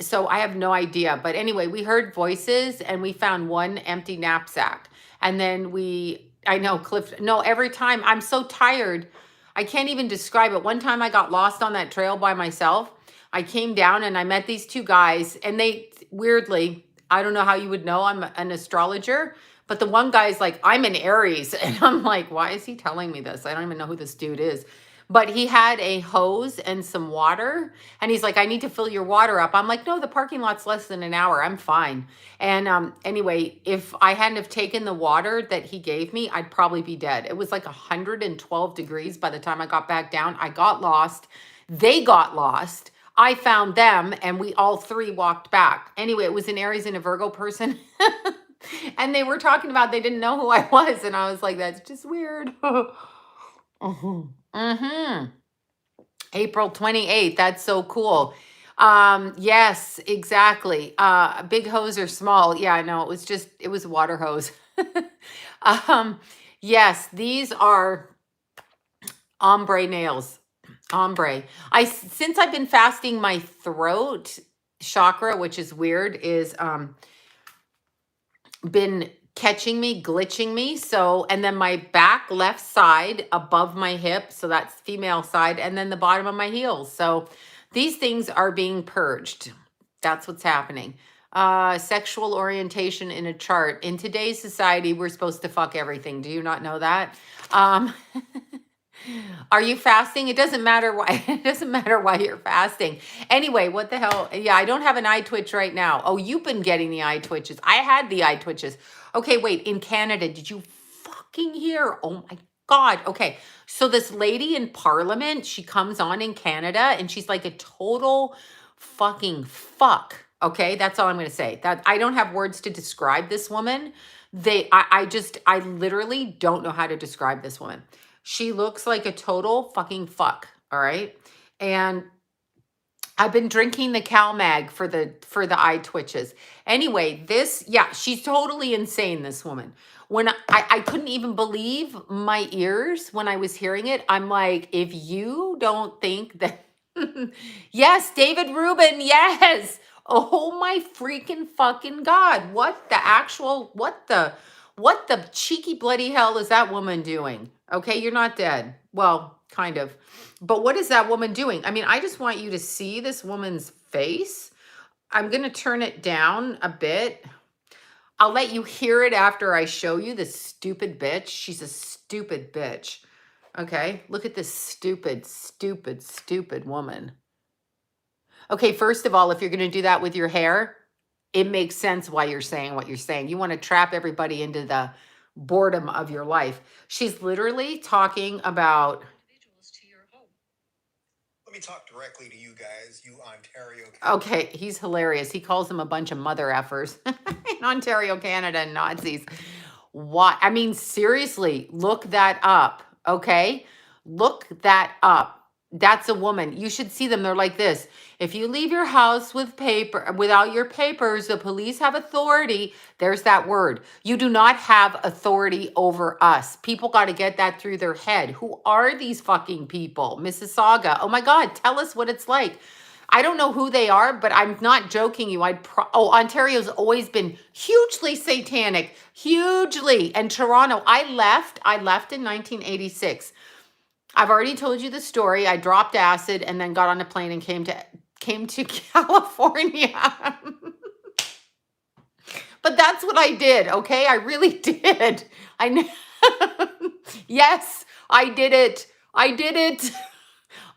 So I have no idea. But anyway, we heard voices and we found one empty knapsack. And then I know Cliff, no, every time I'm so tired. I can't even describe it. One time I got lost on that trail by myself. I came down and I met these two guys and they weirdly, I don't know how you would know I'm an astrologer, but the one guy's like, I'm an Aries. And I'm like, why is he telling me this? I don't even know who this dude is. But he had a hose and some water. And he's like, I need to fill your water up. I'm like, no, the parking lot's less than an hour. I'm fine. And anyway, if I hadn't have taken the water that he gave me, I'd probably be dead. It was like 112 degrees by the time I got back down. I got lost. They got lost. I found them and we all three walked back. Anyway, it was an Aries and a Virgo person. And they were talking about they didn't know who I was. And I was like, that's just weird. Mm-hmm. April 28th. That's so cool. Yes, exactly. Big hose or small. Yeah, I know. It was a water hose. um, yes, these are ombre nails. Ombre. Since I've been fasting, my throat chakra, which is weird, is been catching me, glitching me. So, and then my back left side above my hip. So that's female side. And then the bottom of my heels. So these things are being purged. That's what's happening. Sexual orientation in a chart. In today's society, we're supposed to fuck everything. Do you not know that? Are you fasting? It doesn't matter why. It doesn't matter why you're fasting. Anyway, what the hell? Yeah, I don't have an eye twitch right now. Oh, you've been getting the eye twitches. I had the eye twitches. Okay, wait. In Canada, did you fucking hear? Oh my God. Okay. So this lady in Parliament, she comes on in Canada and she's like a total fucking fuck. Okay, that's all I'm going to say. That I don't have words to describe this woman. I literally don't know how to describe this woman. She looks like a total fucking fuck. All right. And I've been drinking the CalMag for the eye twitches. Anyway, she's totally insane, this woman. When I couldn't even believe my ears when I was hearing it. I'm like, if you don't think that, yes, David Rubin, yes. Oh my freaking fucking God. What the cheeky bloody hell is that woman doing? Okay, you're not dead. Well, kind of. But what is that woman doing? I mean, I just want you to see this woman's face. I'm going to turn it down a bit. I'll let you hear it after I show you this stupid bitch. She's a stupid bitch. Okay, look at this stupid, stupid, stupid woman. Okay, first of all, if you're going to do that with your hair, it makes sense why you're saying what you're saying. You want to trap everybody into the boredom of your life. She's literally talking about individuals to your home. Let me talk directly to you guys, you Ontario. Okay, he's hilarious. He calls them a bunch of mother effers in Ontario, Canada, and Nazis. Why? I mean, seriously, look that up. Okay, look that up. That's a woman. You should see them. They're like this. If you leave your house without your papers, the police have authority. There's that word. You do not have authority over us. People got to get that through their head. Who are these fucking people? Mississauga. Oh my God, tell us what it's like. I don't know who they are, but I'm not joking you. Ontario's always been hugely satanic, hugely. And Toronto, I left in 1986. I've already told you the story. I dropped acid and then got on a plane and came to California. But that's what I did, okay? I really did. Yes, I did it. I did it.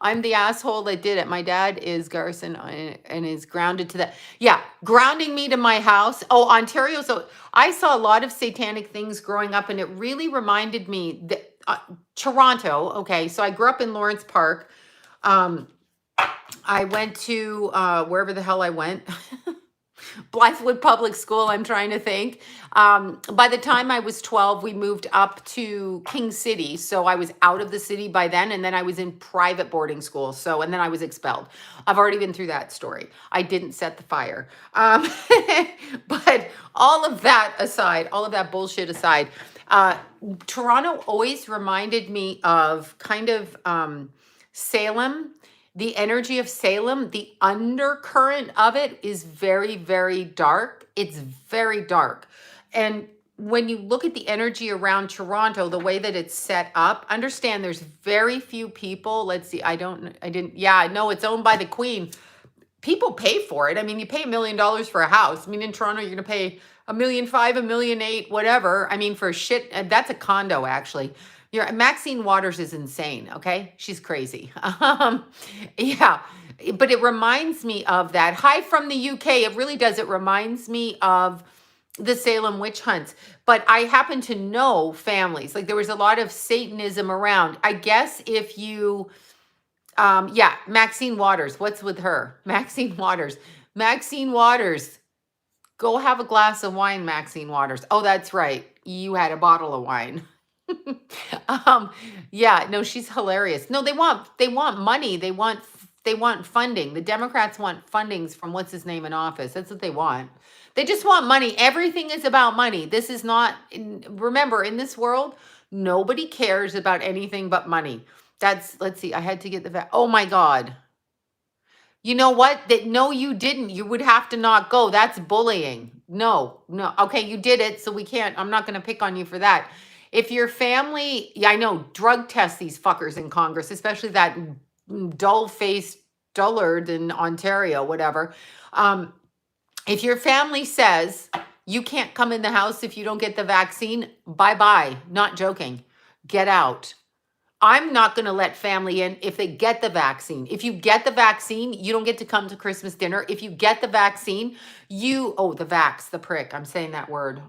I'm the asshole that did it. My dad is Garson and is grounded to that. Yeah, grounding me to my house. Oh, Ontario. So I saw a lot of satanic things growing up, and it really reminded me that Toronto. Okay, so I grew up in Lawrence Park. I went to wherever the hell I went. Blythewood Public School, I'm trying to think. By the time I was 12, we moved up to King City. So I was out of the city by then, and then I was in private boarding school. And then I was expelled. I've already been through that story. I didn't set the fire. But all of that aside, all of that bullshit aside, Toronto always reminded me of kind of Salem The energy of Salem, the undercurrent of it is very, very dark. It's very dark. And when you look at the energy around Toronto, the way that it's set up, understand there's very few people. Let's see, yeah, no, it's owned by the Queen. People pay for it. I mean, you pay $1 million for a house. I mean, in Toronto, you're going to pay $1.5 million, $1.8 million, whatever. I mean, for shit, that's a condo, actually. Maxine Waters is insane, okay? She's crazy. Yeah, but it reminds me of that. Hi from the UK. It really does. It reminds me of the Salem witch hunts. But I happen to know families. Like, there was a lot of Satanism around. I guess if you... yeah, Maxine Waters. What's with her? Maxine Waters. Maxine Waters. Go have a glass of wine, Maxine Waters. Oh, that's right. You had a bottle of wine. Yeah, no, she's hilarious. No, they want money. They want funding. The Democrats want fundings from what's his name in office. That's what they want. They just want money. Everything is about money. This is not, remember, in this world, nobody cares about anything but money. Let's see, I had to get oh my God. You know what? No, you didn't. You would have to not go. That's bullying. No. Okay, you did it, so we can't, I'm not going to pick on you for that. If your family, yeah, I know, drug test these fuckers in Congress, especially that dull-faced dullard in Ontario, whatever. If your family says you can't come in the house if you don't get the vaccine, bye-bye. Not joking. Get out. I'm not going to let family in if they get the vaccine. If you get the vaccine, you don't get to come to Christmas dinner. If you get the vaccine, the prick. I'm saying that word.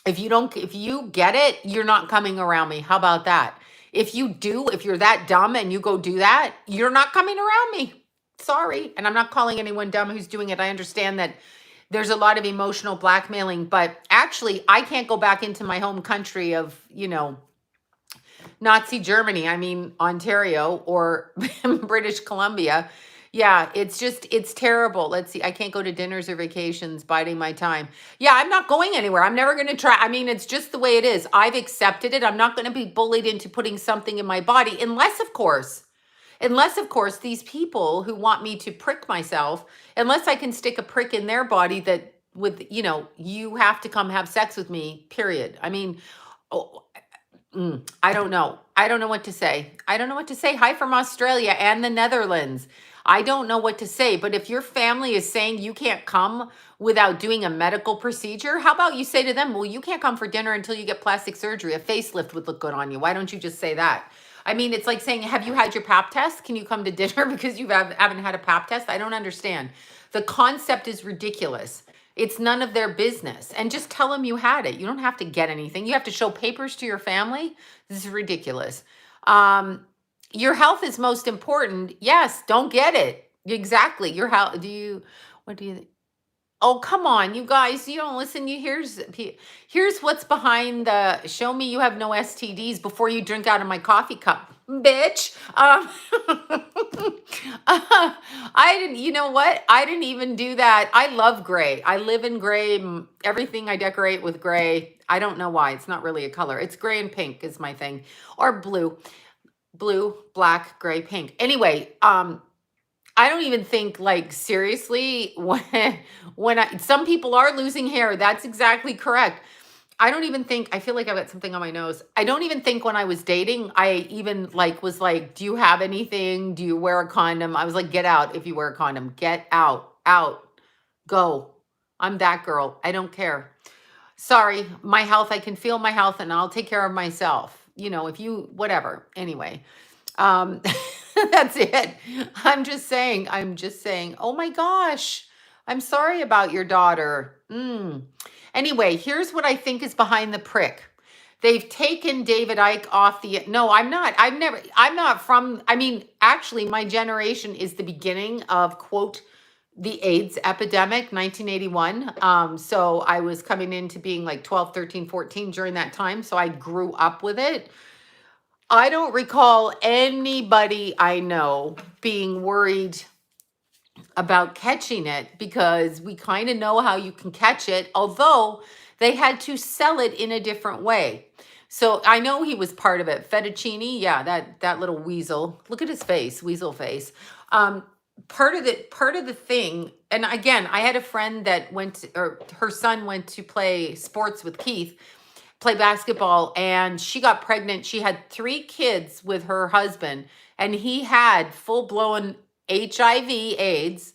If you get it, you're not coming around me. How about that? If you're that dumb and you go do that, you're not coming around me. Sorry. And I'm not calling anyone dumb who's doing it. I understand that there's a lot of emotional blackmailing, but actually I can't go back into my home country of, Nazi Germany. I mean, Ontario or British Columbia. Yeah, it's terrible. Let's see. I can't go to dinners or vacations, biding my time. Yeah, I'm not going anywhere. I'm never going to try. I mean, it's just the way it is. I've accepted it. I'm not going to be bullied into putting something in my body unless, of course, these people who want me to prick myself, unless I can stick a prick in their body that you have to come have sex with me, period. I mean, I don't know. I don't know what to say. Hi from Australia and the Netherlands. I don't know what to say, but if your family is saying you can't come without doing a medical procedure, how about you say to them, well, you can't come for dinner until you get plastic surgery. A facelift would look good on you. Why don't you just say that? I mean, it's like saying, have you had your pap test? Can you come to dinner because you haven't had a pap test? I don't understand. The concept is ridiculous. It's none of their business. And just tell them you had it. You don't have to get anything. You have to show papers to your family. This is ridiculous. Your health is most important. Yes, don't get it. Exactly. Your health. What do you think? Oh, come on, you guys, you don't listen. Here's what's behind the show me you have no STDs before you drink out of my coffee cup, bitch. I didn't, you know what? I didn't even do that. I love gray. I live in gray. Everything I decorate with gray. I don't know why. It's not really a color. It's gray and pink is my thing, or blue, black, gray, pink. Anyway, I don't even think, like, seriously, some people are losing hair. That's exactly correct. I don't even think, I feel like I've got something on my nose. I don't even think when I was dating, I even was like, do you have anything? Do you wear a condom? I was like, get out if you wear a condom. Get out, go. I'm that girl. I don't care. Sorry, my health, I can feel my health and I'll take care of myself. Whatever. Anyway, that's it. I'm just saying, oh my gosh, I'm sorry about your daughter. Anyway, here's what I think is behind the prick. They've taken David Icke off no, I'm not from, actually my generation is the beginning of, quote, the AIDS epidemic, 1981. So I was coming into being like 12, 13, 14 during that time. So I grew up with it. I don't recall anybody I know being worried about catching it because we kind of know how you can catch it, although they had to sell it in a different way. So I know he was part of it. Fettuccine, yeah, that little weasel. Look at his face, weasel face. Um, part of the thing, and again, I had a friend that went to, or her son went to play sports with Keith, play basketball, and she got pregnant. She had 3 kids with her husband, and he had full-blown HIV, AIDS,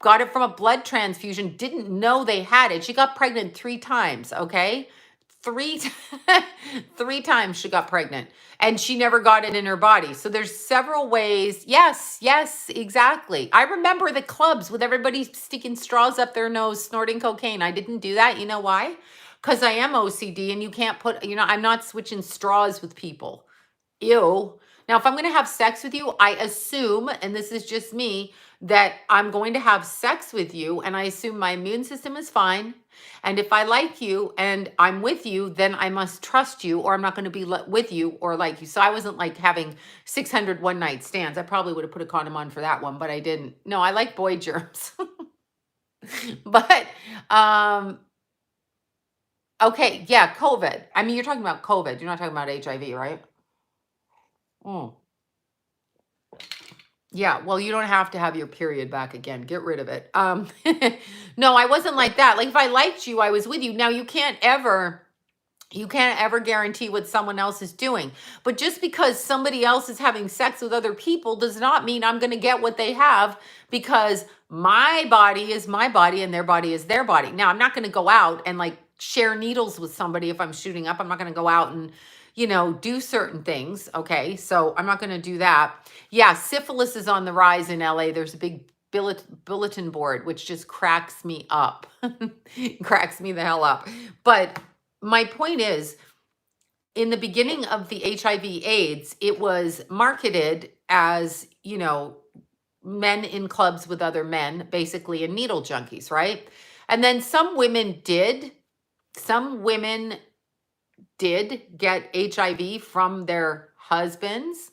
got it from a blood transfusion, didn't know they had it. She got pregnant 3 times, okay? Three t- 3 times she got pregnant, and she never got it in her body. So there's several ways. Yes, yes, exactly. I remember the clubs with everybody sticking straws up their nose, snorting cocaine. I didn't do that. You know why? Because I am OCD, and you can't put, I'm not switching straws with people. Ew. Now, if I'm going to have sex with you, I assume, and this is just me, that I'm going to have sex with you, and I assume my immune system is fine. And if I like you and I'm with you, then I must trust you, or I'm not going to be with you or like you. So I wasn't like having 600 one-night stands. I probably would have put a condom on for that one, but I didn't. No, I like boy germs. But, um, okay, yeah, COVID. I mean, you're talking about COVID. You're not talking about HIV, right? Mm. Yeah, well, you don't have to have your period back again. Get rid of it. No, I wasn't like that. Like if I liked you, I was with you. Now you can't ever guarantee what someone else is doing. But just because somebody else is having sex with other people does not mean I'm going to get what they have, because my body is my body and their body is their body. Now, I'm not going to go out and like share needles with somebody if I'm shooting up. I'm not going to go out and, do certain things. Okay. So I'm not going to do that. Yeah. Syphilis is on the rise in LA. There's a big bulletin board, which just cracks me up. Cracks me the hell up. But my point is, in the beginning of the HIV AIDS, it was marketed as, men in clubs with other men, basically, and needle junkies, right? And then some women did get HIV from their husbands.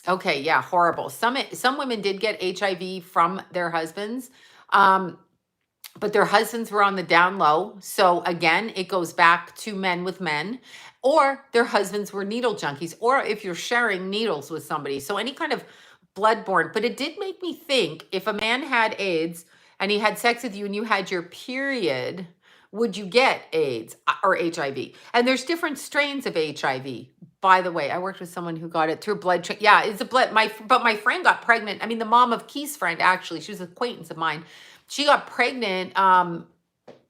Okay, yeah, horrible. Some women did get HIV from their husbands. But their husbands were on the down low. So again, it goes back to men with men, or their husbands were needle junkies, or if you're sharing needles with somebody. So any kind of bloodborne. But it did make me think, if a man had AIDS and he had sex with you and you had your period, would you get AIDS or HIV? And there's different strains of HIV. By the way, I worked with someone who got it through blood. Yeah, it's a blood. But my friend got pregnant. I mean, the mom of Keith's friend, actually, she was an acquaintance of mine. She got pregnant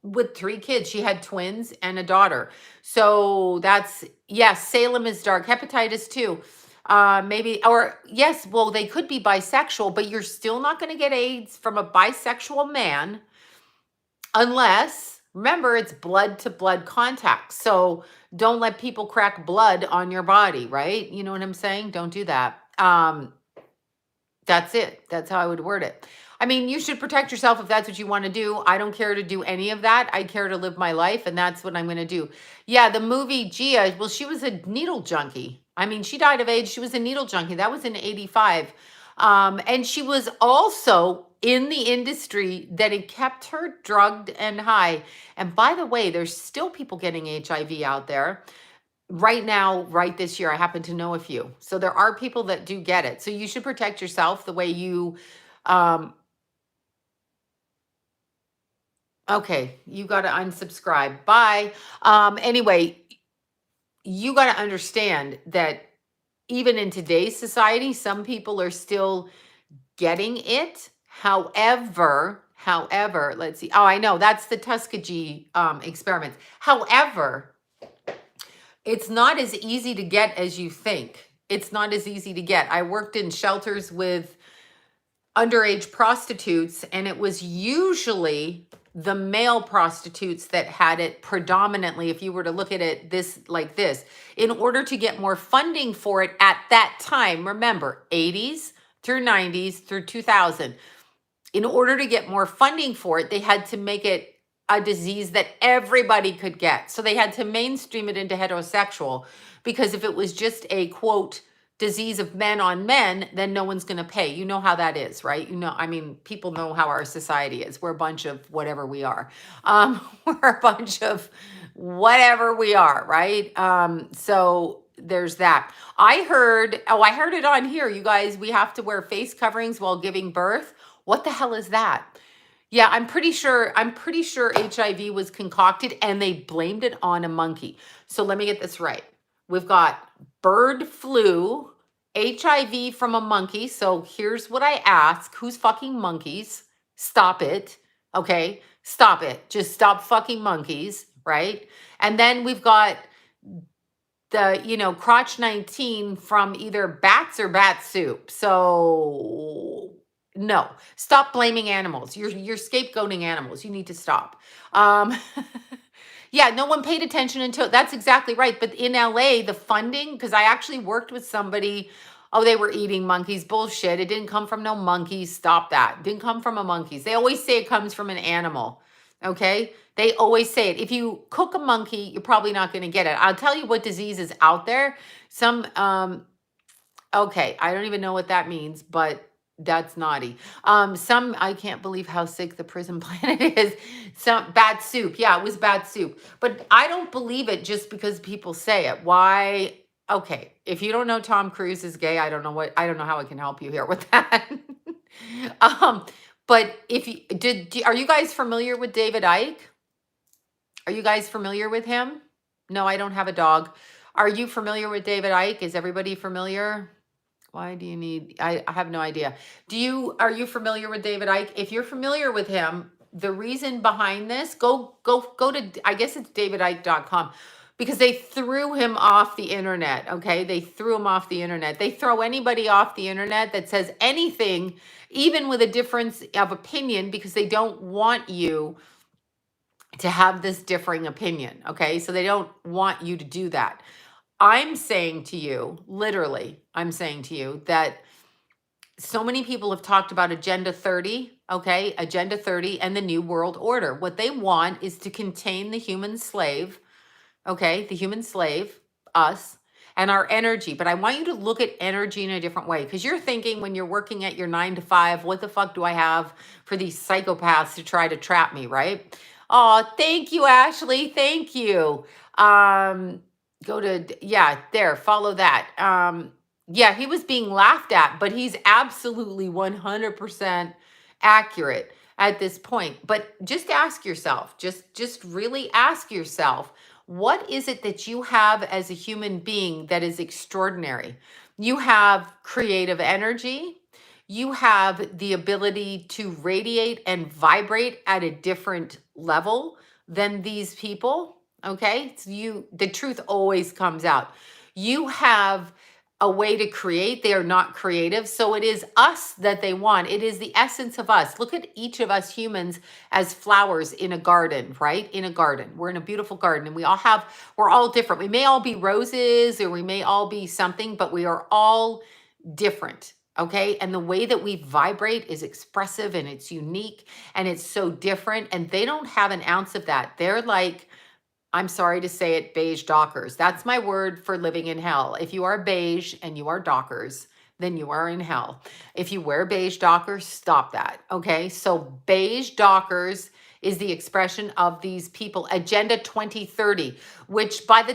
with 3 kids. She had twins and a daughter. So that's, yes, Salem is dark. Hepatitis too. Maybe, or yes, well, they could be bisexual, but you're still not going to get AIDS from a bisexual man unless, remember, it's blood to blood contact. So don't let people crack blood on your body, right? You know what I'm saying? Don't do that. That's it. That's how I would word it. I mean, you should protect yourself if that's what you want to do. I don't care to do any of that. I care to live my life, and that's what I'm going to do. Yeah, the movie Gia, well, she was a needle junkie. I mean, she died of AIDS. She was a needle junkie. That was in 85. And she was also in the industry that it kept her drugged and high. And by the way, there's still people getting HIV out there. Right now, right this year, I happen to know a few. So there are people that do get it. So you should protect yourself the way you, okay, you got to unsubscribe. Bye. Anyway, you got to understand that even in today's society, some people are still getting it. However, let's see. Oh, I know, that's the Tuskegee experiments. However, it's not as easy to get as you think. It's not as easy to get. I worked in shelters with underage prostitutes, and it was usually the male prostitutes that had it predominantly. If you were to look at it like this, in order to get more funding for it at that time, remember, 80s through 90s through 2000, in order to get more funding for it, they had to make it a disease that everybody could get. So they had to mainstream it into heterosexual, because if it was just a, quote, disease of men on men, then no one's going to pay. You know how that is, right? I mean, people know how our society is. We're a bunch of whatever we are. We're a bunch of whatever we are, right? So there's that. I heard it on here, you guys, we have to wear face coverings while giving birth. What the hell is that? Yeah, I'm pretty sure HIV was concocted and they blamed it on a monkey. So let me get this right. We've got bird flu, HIV from a monkey. So here's what I ask. Who's fucking monkeys? Stop it. Okay? Stop it. Just stop fucking monkeys, right? And then we've got the crotch 19 from either bats or bat soup. So no, stop blaming animals. You're scapegoating animals. You need to stop. Um, yeah, no one paid attention until that's exactly right. But in LA, the funding, because I actually worked with somebody, oh, they were eating monkeys. Bullshit. It didn't come from no monkeys. Stop that. Didn't come from a monkeys. They always say it comes from an animal. Okay. They always say it. If you cook a monkey, you're probably not going to get it. I'll tell you what disease is out there. Okay, I don't even know what that means, but that's naughty. I can't believe how sick the prison planet is. Some bad soup. Yeah, it was bad soup. But I don't believe it just because people say it. Why? Okay, if you don't know Tom Cruise is gay, I don't know how I can help you here with that. um, but if you are you guys familiar with David Icke? Are you guys familiar with him? No, I don't have a dog. Are you familiar with David Icke? Is everybody familiar? Why do you need, I have no idea. Are you familiar with David Icke? If you're familiar with him, the reason behind this, go to, I guess it's davidicke.com, because they threw him off the internet. Okay. They threw him off the internet. They throw anybody off the internet that says anything, even with a difference of opinion, because they don't want you to have this differing opinion. Okay. So they don't want you to do that. I'm saying to you, literally, I'm saying to you that so many people have talked about Agenda 30, okay? Agenda 30 and the New World Order. What they want is to contain the human slave, okay? The human slave, us, and our energy. But I want you to look at energy in a different way, because you're thinking when you're working at your 9 to 5, what the fuck do I have for these psychopaths to try to trap me, right? Oh, thank you, Ashley. Thank you. Go to, yeah, there, follow that. Yeah, he was being laughed at, but he's absolutely 100% accurate at this point. But just ask yourself, just really ask yourself, what is it that you have as a human being that is extraordinary? You have creative energy. You have the ability to radiate and vibrate at a different level than these people. Okay. So the truth always comes out. You have a way to create. They are not creative. So it is us that they want. It is the essence of us. Look at each of us humans as flowers in a garden, right? In a garden. We're in a beautiful garden and we're all different. We may all be roses or we may all be something, but we are all different. Okay. And the way that we vibrate is expressive and it's unique and it's so different. And they don't have an ounce of that. They're like, I'm sorry to say it, beige dockers. That's my word for living in hell. If you are beige and you are dockers, then you are in hell. If you wear beige dockers, stop that. Okay. So beige dockers is the expression of these people. Agenda 2030, which by the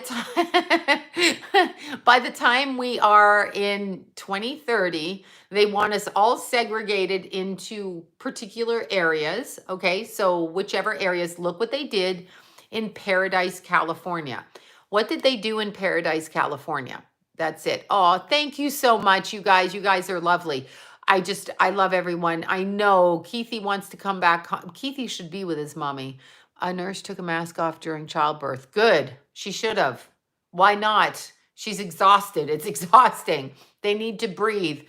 time we are in 2030, they want us all segregated into particular areas. Okay. So whichever areas, look what they did in Paradise, California. What did they do in Paradise, California? That's it. Oh, thank you so much, you guys. You guys are lovely. I love everyone. I know Keithy wants to come back. Keithy should be with his mommy. A nurse took a mask off during childbirth. Good. She should have. Why not? She's exhausted. It's exhausting. They need to breathe.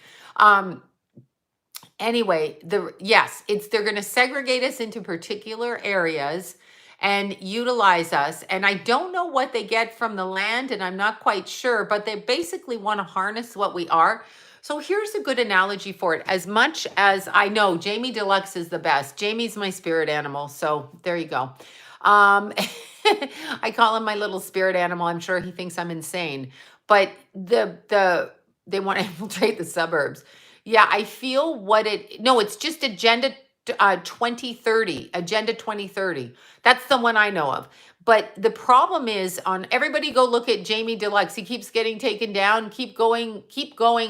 Anyway, they're going to segregate us into particular areas and utilize us. And I don't know what they get from the land, and I'm not quite sure, but they basically want to harness what we are. So here's a good analogy for it. As much as I know Jamie Deluxe is the best, Jamie's my spirit animal. So there you go. I call him my little spirit animal. I'm sure he thinks I'm insane, but they want to infiltrate the suburbs. Yeah, I feel it's just Agenda 2030, Agenda 2030. That's the one I know of. But the problem is on everybody go look at Jamie Deluxe. He keeps getting taken down. Keep going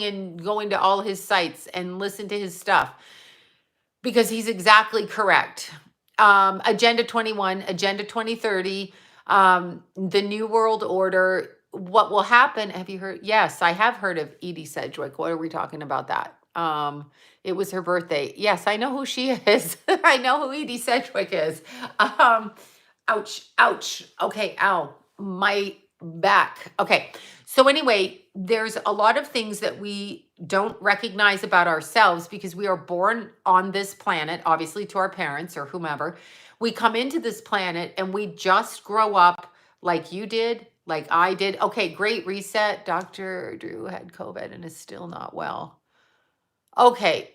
and going to all his sites and listen to his stuff because he's exactly correct. Agenda 21, Agenda 2030, the New World Order. What will happen? Have you heard? Yes, I have heard of Edie Sedgwick. What are we talking about that? It was her birthday. Yes, I know who she is. I know who Edie Sedgwick is. Ouch, ouch. Okay, ow, my back. Okay, so anyway, there's a lot of things that we don't recognize about ourselves because we are born on this planet, obviously to our parents or whomever. We come into this planet and we just grow up like you did, like I did. Okay, great reset. Dr. Drew had COVID and is still not well. Okay.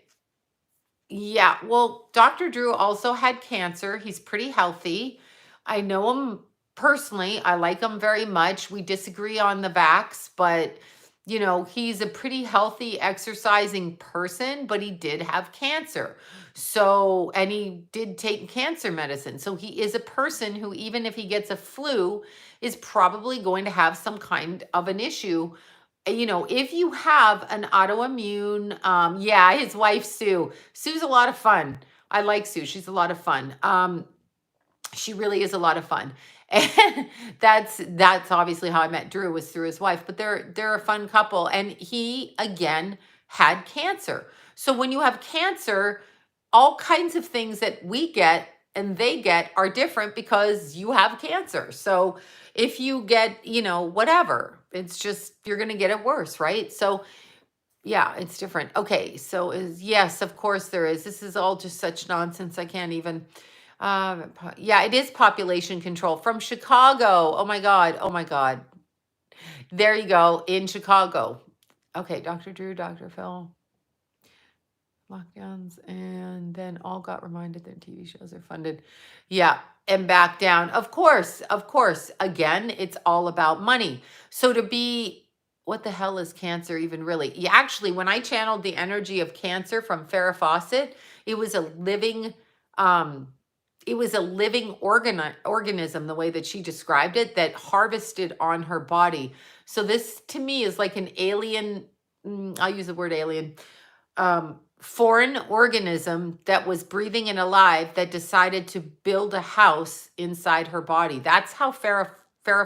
Yeah, well, Dr. Drew also had cancer. He's pretty healthy. I know him personally. I like him very much. We disagree on the vax, but he's a pretty healthy, exercising person, but he did have cancer. So, and he did take cancer medicine. So he is a person who, even if he gets a flu, is probably going to have some kind of an issue. If you have an autoimmune, yeah, his wife, Sue's a lot of fun. I like Sue. She's a lot of fun. She really is a lot of fun. And that's obviously how I met Drew, was through his wife, but they're a fun couple. And he, again, had cancer. So when you have cancer, all kinds of things that we get and they get are different because you have cancer. So if you get, whatever, it's just, you're going to get it worse, right? So yeah, it's different. Okay, so yes, of course there is. This is all just such nonsense. I can't even. Yeah, it is population control from Chicago. Oh my God. Oh my God. There you go, in Chicago. Okay, Dr. Drew, Dr. Phil. Lockdowns, and then all got reminded their TV shows are funded. Yeah, and back down. Of course. Again, it's all about money. So what the hell is cancer even really? Yeah, actually, when I channeled the energy of cancer from Farrah Fawcett, it was a living organism, the way that she described it, that harvested on her body. So this to me is like an alien, I'll use the word alien, foreign organism that was breathing and alive that decided to build a house inside her body. That's how Farrah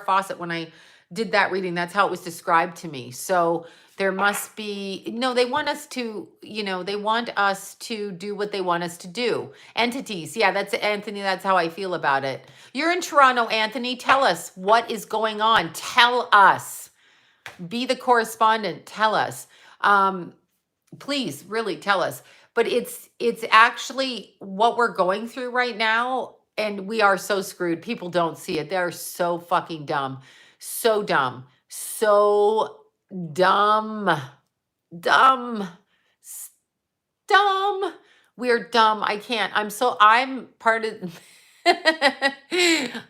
Fawcett, when I did that reading, that's how it was described to me. So there must be, they want us to, they want us to do what they want us to do. Entities. Yeah, that's Anthony. That's how I feel about it. You're in Toronto, Anthony. Tell us what is going on. Tell us. Be the correspondent. Tell us. Please, really tell us. But it's actually what we're going through right now, and we are so screwed. People don't see it. They're so fucking dumb. So dumb. So dumb. Dumb. Dumb. We're dumb. I can't. I'm part of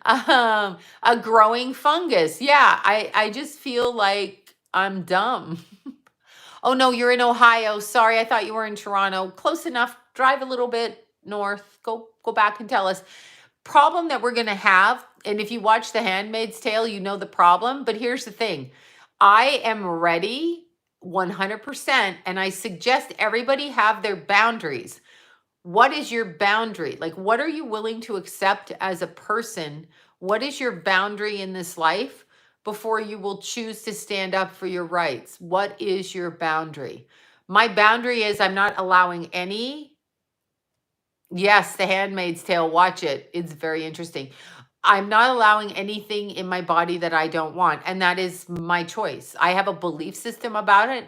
a growing fungus. Yeah, I just feel like I'm dumb. Oh no, you're in Ohio. Sorry, I thought you were in Toronto. Close enough. Drive a little bit north. Go back and tell us. Problem that we're going to have, and if you watch The Handmaid's Tale, you know the problem. But here's the thing. I am ready 100%, and I suggest everybody have their boundaries. What is your boundary? Like, what are you willing to accept as a person? What is your boundary in this life before you will choose to stand up for your rights? What is your boundary? My boundary is I'm not allowing any. Yes, The Handmaid's Tale. Watch it. It's very interesting. I'm not allowing anything in my body that I don't want. And that is my choice. I have a belief system about it.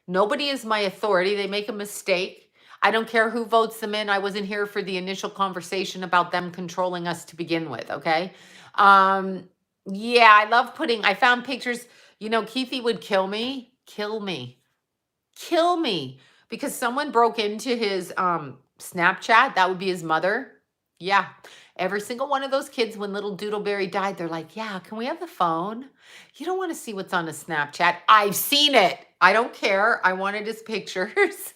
Nobody is my authority. They make a mistake. I don't care who votes them in. I wasn't here for the initial conversation about them controlling us to begin with. Okay. Yeah, I found pictures, Keithy would kill me, because someone broke into his Snapchat. That would be his mother. Yeah. Every single one of those kids, when little Doodleberry died, they're like, yeah, can we have the phone? You don't want to see what's on a Snapchat. I've seen it. I don't care. I wanted his pictures.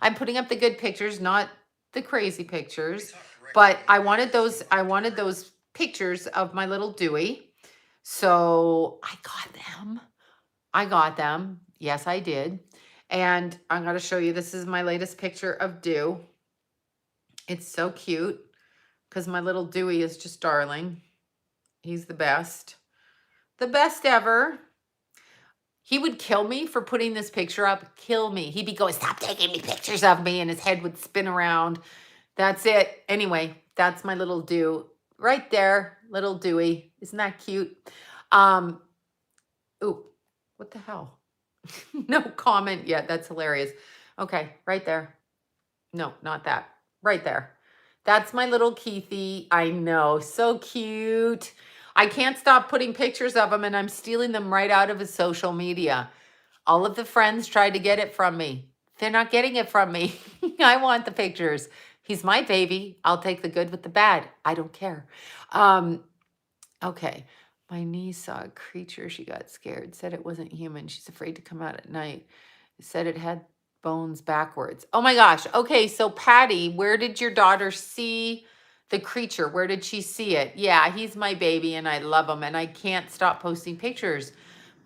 I'm putting up the good pictures, not the crazy pictures. But I wanted those pictures of my little Dewey. So I got them. I got them. Yes, I did. And I'm going to show you. This is my latest picture of Dew. It's so cute because my little Dewey is just darling. He's the best. The best ever. He would kill me for putting this picture up. Kill me. He'd be going, stop taking me pictures of me. And his head would spin around. That's it. Anyway, that's my little Dew. Right there. Little Dewey. Isn't that cute? Ooh, what the hell? No comment yet. That's hilarious. Okay, right there. No, not that. Right there. That's my little Keithy. I know. So cute. I can't stop putting pictures of him, and I'm stealing them right out of his social media. All of the friends tried to get it from me. They're not getting it from me. I want the pictures. He's my baby. I'll take the good with the bad. I don't care. Okay. My niece saw a creature. She got scared. Said it wasn't human. She's afraid to come out at night. Said it had bones backwards. Oh my gosh. Okay, so Patty, where did your daughter see the creature? Where did she see it? Yeah, he's my baby and I love him and I can't stop posting pictures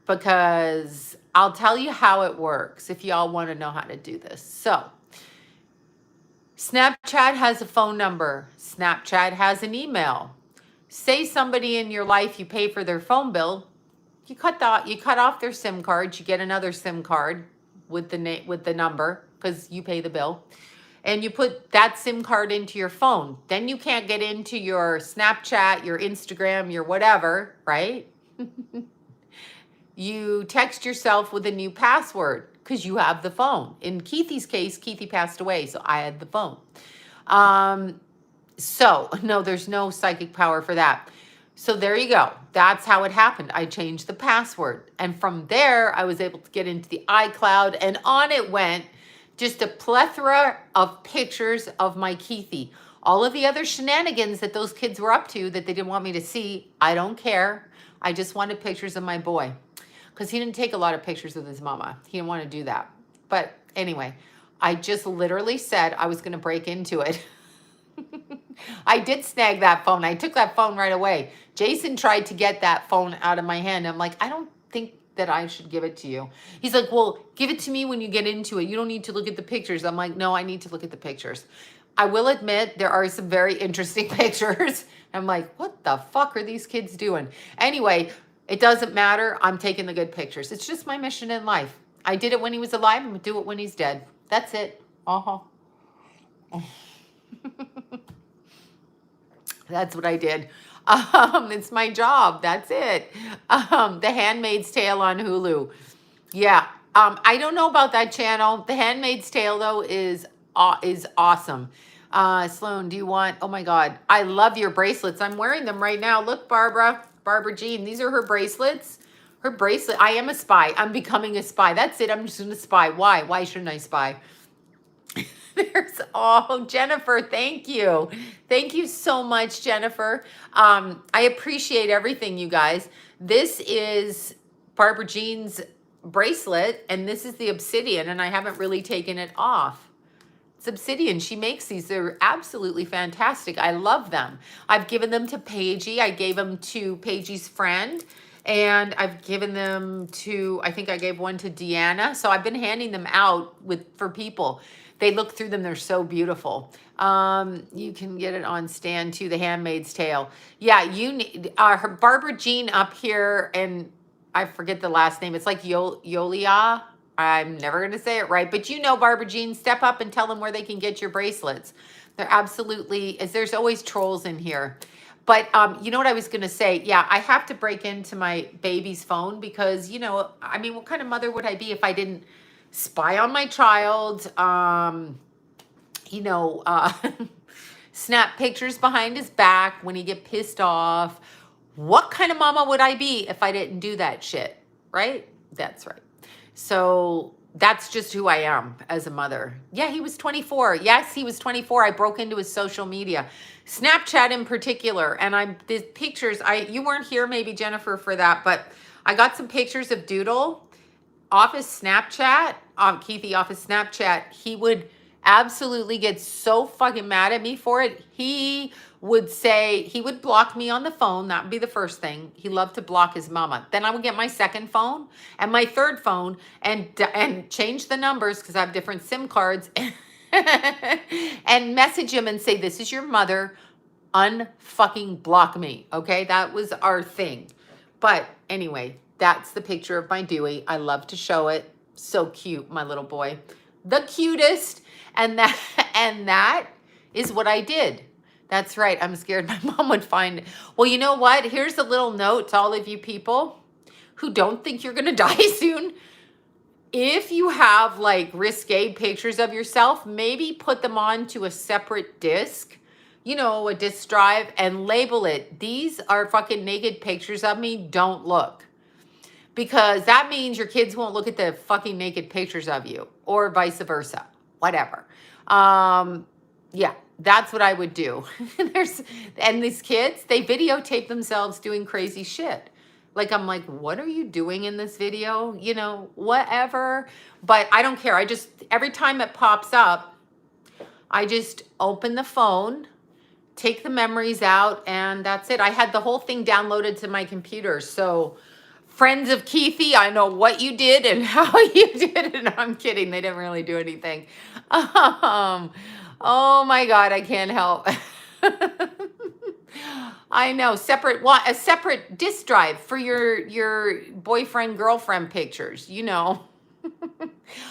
because I'll tell you how it works if y'all want to know how to do this. So, Snapchat has a phone number. Snapchat has an email. Say somebody in your life, you pay for their phone bill, you cut off their SIM card, you get another SIM card with the number because you pay the bill, and you put that SIM card into your phone. Then you can't get into your Snapchat, your Instagram, your whatever, right? You text yourself with a new password because you have the phone. In Keithy's case, Keithy passed away, so I had the phone. So, no, there's no psychic power for that. So there you go. That's how it happened. I changed the password. And from there, I was able to get into the iCloud. And on it went just a plethora of pictures of my Keithy. All of the other shenanigans that those kids were up to that they didn't want me to see, I don't care. I just wanted pictures of my boy. Because he didn't take a lot of pictures of his mama. He didn't want to do that. But anyway, I just literally said I was going to break into it. I did snag that phone. I took that phone right away. Jason tried to get that phone out of my hand. I'm like, I don't think that I should give it to you. He's like, well, give it to me when you get into it. You don't need to look at the pictures. I'm like, no, I need to look at the pictures. I will admit there are some very interesting pictures. I'm like, what the fuck are these kids doing? Anyway, it doesn't matter. I'm taking the good pictures. It's just my mission in life. I did it when he was alive. I'm going to do it when he's dead. That's it. That's what I did. It's my job. That's it. The Handmaid's Tale on Hulu. Yeah. I don't know about that channel. The Handmaid's Tale though is awesome. Sloan, do you want? Oh my God, I love your bracelets. I'm wearing them right now. Look, Barbara Jean. These are her bracelets. Her bracelet. I am a spy. I'm becoming a spy. That's it. I'm just gonna spy. Why? Why shouldn't I spy? Jennifer, thank you. Thank you so much, Jennifer. I appreciate everything, you guys. This is Barbara Jean's bracelet, and this is the obsidian, and I haven't really taken it off. It's obsidian. She makes these. They're absolutely fantastic. I love them. I've given them to Paigey. I gave them to Paigey's friend, and I've given them to, I think I gave one to Deanna. So I've been handing them out for people. They look through them. They're so beautiful. You can get it on stand too, The Handmaid's Tale. Yeah, you need her Barbara Jean up here, and I forget the last name. It's like Yolia. I'm never going to say it right, but you know Barbara Jean, step up and tell them where they can get your bracelets. They're absolutely, there's always trolls in here. But you know what I was going to say? Yeah, I have to break into my baby's phone because, you know, I mean, what kind of mother would I be if I didn't spy on my child, you know, snap pictures behind his back when he get pissed off. What kind of mama would I be if I didn't do that shit, right? That's right. So that's just who I am as a mother. Yeah, he was 24. Yes, he was 24. I broke into his social media, Snapchat in particular. And the pictures, you weren't here maybe, Jennifer, for that, but I got some pictures of Doodle off his Snapchat, Keithy off his Snapchat. He would absolutely gets so fucking mad at me for it. He would say, he would block me on the phone. That would be the first thing. He loved to block his mama. Then I would get my second phone and my third phone and change the numbers because I have different SIM cards and message him and say, this is your mother. Unfucking block me. Okay. That was our thing. But anyway, that's the picture of my Dewey. I love to show it. So cute, my little boy. The cutest. And that is what I did. That's right. I'm scared my mom would find it. Well, you know what? Here's a little note to all of you people who don't think you're going to die soon. If you have like risque pictures of yourself, maybe put them onto a separate disc, you know, a disc drive, and label it. These are fucking naked pictures of me. Don't look. Because that means your kids won't look at the fucking naked pictures of you, or vice versa, whatever. Yeah, that's what I would do. And these kids, they videotape themselves doing crazy shit. Like, I'm like, what are you doing in this video? You know, whatever. But I don't care. Every time it pops up, I just open the phone, take the memories out, and that's it. I had the whole thing downloaded to my computer. So friends of Keithy, I know what you did and how you did it. I'm kidding. They didn't really do anything. Oh my God, I can't help. I know. A separate disk drive for your boyfriend, girlfriend pictures, you know.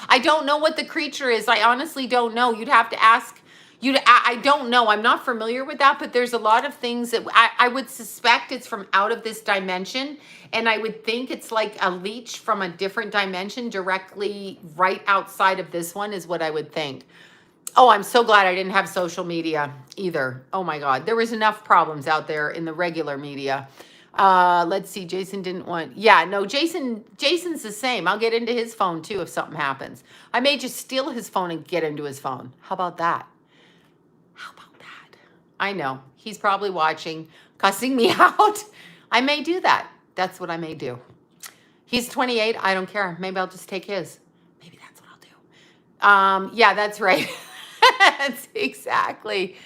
I don't know what the creature is. I honestly don't know. You'd have to ask. I don't know. I'm not familiar with that, but there's a lot of things that I would suspect it's from out of this dimension. And I would think it's like a leech from a different dimension directly right outside of this one is what I would think. Oh, I'm so glad I didn't have social media either. Oh my God. There was enough problems out there in the regular media. Let's see. Jason didn't want, yeah, no, Jason's the same. I'll get into his phone too if something happens. I may just steal his phone and get into his phone. How about that? How about that? I know. He's probably watching, cussing me out. I may do that. That's what I may do. He's 28. I don't care. Maybe I'll just take his. Maybe that's what I'll do. Yeah, that's right. That's exactly.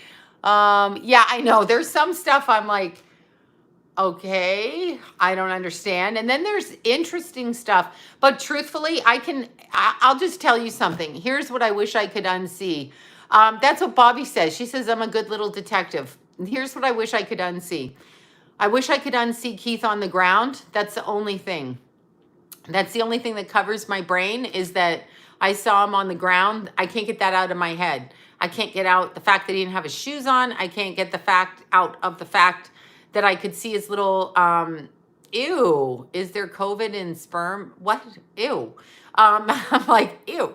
Yeah, I know. There's some stuff I'm like, okay, I don't understand. And then there's interesting stuff. But truthfully, I'll just tell you something. Here's what I wish I could unsee. That's what Bobby says. She says, I'm a good little detective. And here's what I wish I could unsee. I wish I could unsee Keith on the ground. That's the only thing. That's the only thing that covers my brain is that I saw him on the ground. I can't get that out of my head. I can't get out the fact that he didn't have his shoes on. I can't get the fact out of the fact that I could see his little, ew, is there COVID in sperm? What? Ew. I'm like, ew.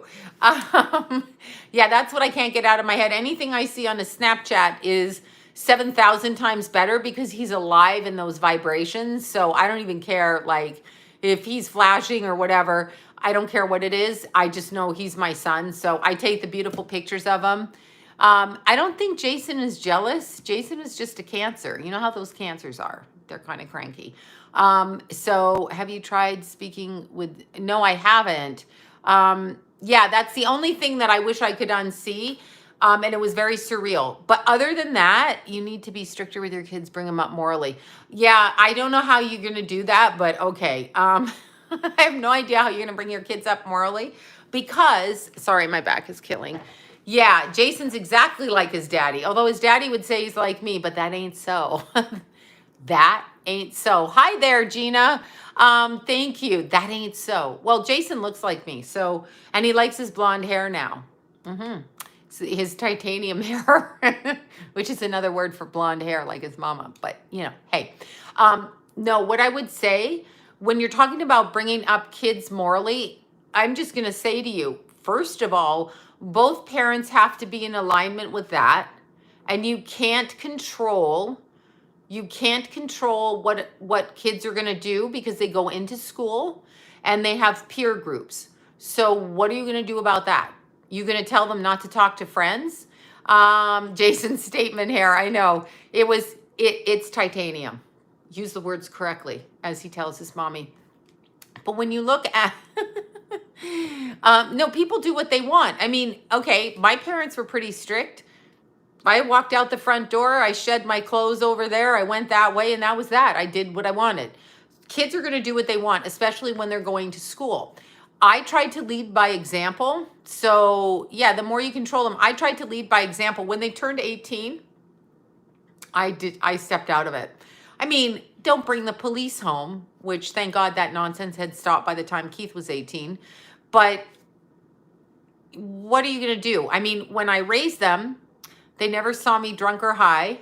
Yeah, that's what I can't get out of my head. Anything I see on a Snapchat is 7,000 times better because he's alive in those vibrations. So I don't even care, like, if he's flashing or whatever. I don't care what it is. I just know he's my son. So I take the beautiful pictures of him. I don't think Jason is jealous. Jason is just a Cancer. You know how those Cancers are. They're kind of cranky. So have you tried speaking with, no, I haven't. Yeah, that's the only thing that I wish I could unsee. And it was very surreal. But other than that, you need to be stricter with your kids, bring them up morally. Yeah, I don't know how you're going to do that, but okay. I have no idea how you're going to bring your kids up morally because, sorry, my back is killing. Yeah, Jason's exactly like his daddy, although his daddy would say he's like me, but that ain't so. That ain't so. Hi there, Gina. Thank you. That ain't so. Well, Jason looks like me, so, and he likes his blonde hair now. So his titanium hair, which is another word for blonde hair, like his mama. But, you know, hey. No, what I would say, when you're talking about bringing up kids morally, I'm just going to say to you, first of all, both parents have to be in alignment with that. And you can't control what kids are going to do because they go into school and they have peer groups. So what are you going to do about that? You going to tell them not to talk to friends? Jason's statement here, I know. It's titanium. Use the words correctly, as he tells his mommy. But when you look at, No, people do what they want. I mean, okay, my parents were pretty strict. I walked out the front door, I shed my clothes over there, I went that way, and that was that. I did what I wanted. Kids are going to do what they want, especially when they're going to school. I tried to lead by example. So, yeah, the more you control them, I tried to lead by example. When they turned 18, I stepped out of it. I mean, don't bring the police home, which thank God that nonsense had stopped by the time Keith was 18. But what are you going to do? I mean, when I raised them, they never saw me drunk or high.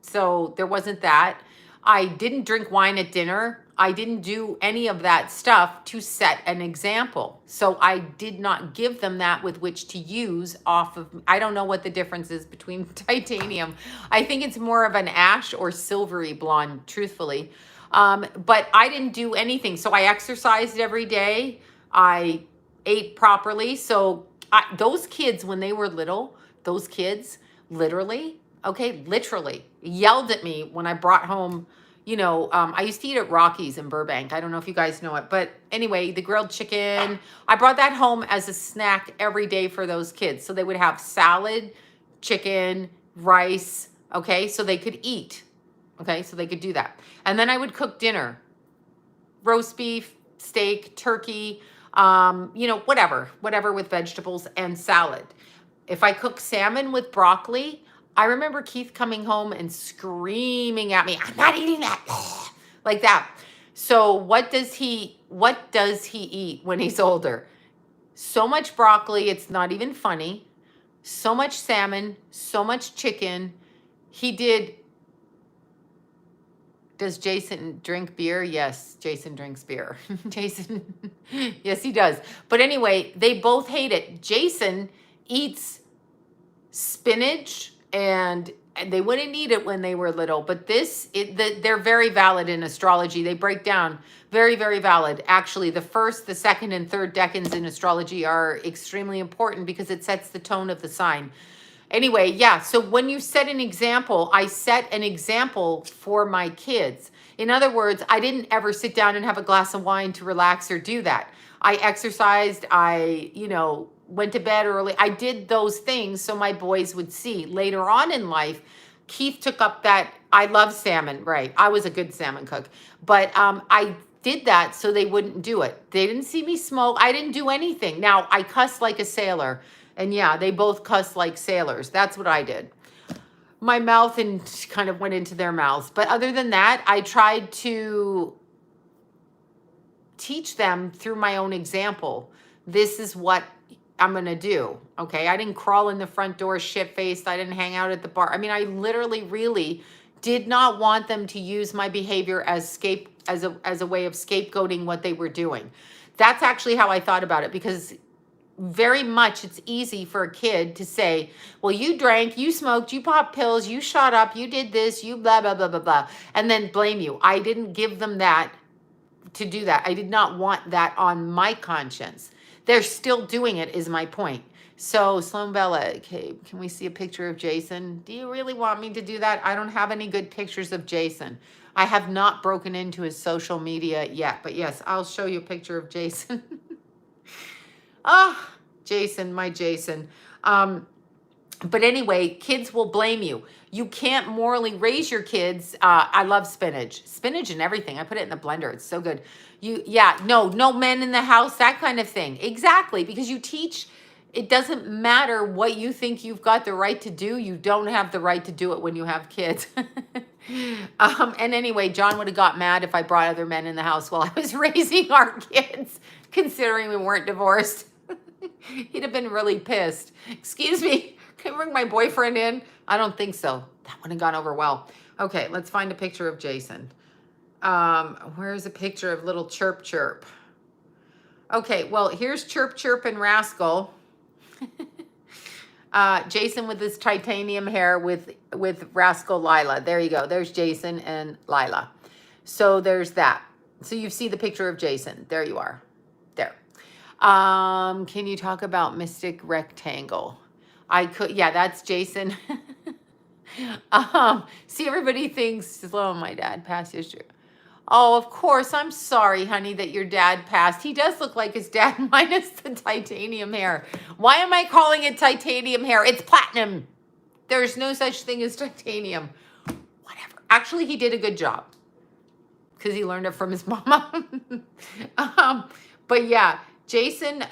So there wasn't that. I didn't drink wine at dinner. I didn't do any of that stuff to set an example. So I did not give them that with which to use off of, I don't know what the difference is between titanium. I think it's more of an ash or silvery blonde, truthfully. But I didn't do anything. So I exercised every day. I ate properly. So those kids, when they were little, those kids literally yelled at me when I brought home, I used to eat at Rocky's in Burbank. I don't know if you guys know it, but anyway, the grilled chicken, I brought that home as a snack every day for those kids. So they would have salad, chicken, rice, okay, so they could eat, okay, so they could do that. And then I would cook dinner, roast beef, steak, turkey, whatever with vegetables and salad. If I cook salmon with broccoli, I remember Keith coming home and screaming at me, "I'm not eating that," like that. So what does he eat when he's older? So much broccoli, it's not even funny. So much salmon, so much chicken. Does Jason drink beer? Yes, Jason drinks beer. Jason, yes, he does. But anyway, they both hate it. Jason eats spinach, and they wouldn't eat it when they were little, but they're very valid in astrology. They break down very, very valid. Actually, the first, the second, and third decans in astrology are extremely important because it sets the tone of the sign. Anyway, yeah, so when you set an example, I set an example for my kids. In other words, I didn't ever sit down and have a glass of wine to relax or do that. I exercised, I went to bed early. I did those things so my boys would see. Later on in life, Keith took up that, I love salmon, right? I was a good salmon cook, but I did that so they wouldn't do it. They didn't see me smoke. I didn't do anything. Now, I cuss like a sailor. And yeah, they both cuss like sailors. That's what I did. My mouth and kind of went into their mouths. But other than that, I tried to teach them through my own example. This is what I'm going to do. Okay. I didn't crawl in the front door shit-faced. I didn't hang out at the bar. I mean, I literally really did not want them to use my behavior as a way of scapegoating what they were doing. That's actually how I thought about it, because very much it's easy for a kid to say, well, you drank, you smoked, you popped pills, you shot up, you did this, you blah, blah, blah, blah, blah, and then blame you. I didn't give them that to do that. I did not want that on my conscience. They're still doing it, is my point. So Sloan Bella, okay, can we see a picture of Jason? Do you really want me to do that? I don't have any good pictures of Jason. I have not broken into his social media yet, but yes, I'll show you a picture of Jason. Jason, my Jason. But anyway, kids will blame you. You can't morally raise your kids. I love spinach and everything. I put it in the blender. It's so good. No men in the house, that kind of thing. Exactly. Because you teach, it doesn't matter what you think you've got the right to do. You don't have the right to do it when you have kids. And anyway, John would have got mad if I brought other men in the house while I was raising our kids, considering we weren't divorced. He'd have been really pissed. Excuse me, can I bring my boyfriend in? I don't think so. That wouldn't have gone over well. Okay, let's find a picture of Jason. Where's a picture of little Chirp Chirp? Okay, well, here's Chirp Chirp and Rascal. Jason with his titanium hair with Rascal Lila. There you go. There's Jason and Lila. So there's that. So you see the picture of Jason. There you are. There. Can you talk about Mystic Rectangle? Yeah, that's Jason. See, everybody thinks, oh, my dad, past history. Oh, of course. I'm sorry, honey, that your dad passed. He does look like his dad minus the titanium hair. Why am I calling it titanium hair? It's platinum. There's no such thing as titanium. Whatever. Actually, he did a good job because he learned it from his mama. But yeah, Jason,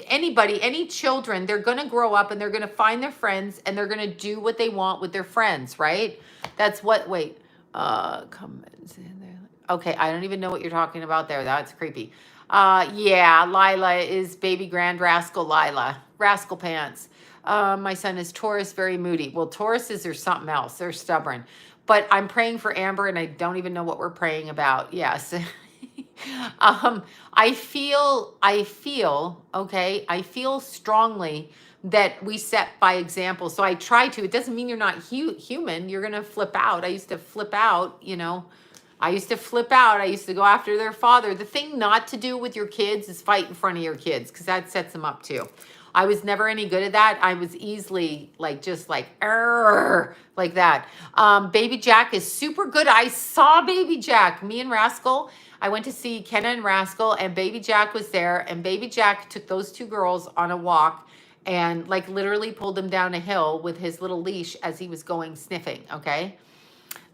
anybody, any children, they're going to grow up and they're going to find their friends and they're going to do what they want with their friends, right? That's what, wait, comments in there. Okay, I don't even know what you're talking about there. That's creepy. Yeah, Lila is baby grand rascal Lila. Rascal pants. My son is Taurus, very moody. Well, Tauruses are something else. They're stubborn. But I'm praying for Amber and I don't even know what we're praying about. Yes. I feel strongly that we set by example. So I try to. It doesn't mean you're not human. You're going to flip out. I used to flip out, you know. I used to flip out. I used to go after their father. The thing not to do with your kids is fight in front of your kids because that sets them up too. I was never any good at that. I was easily like, just like, like that. Baby Jack is super good. I saw Baby Jack. Me and Rascal, I went to see Kenna and Rascal and Baby Jack was there. And Baby Jack took those two girls on a walk and like literally pulled them down a hill with his little leash as he was going sniffing. Okay.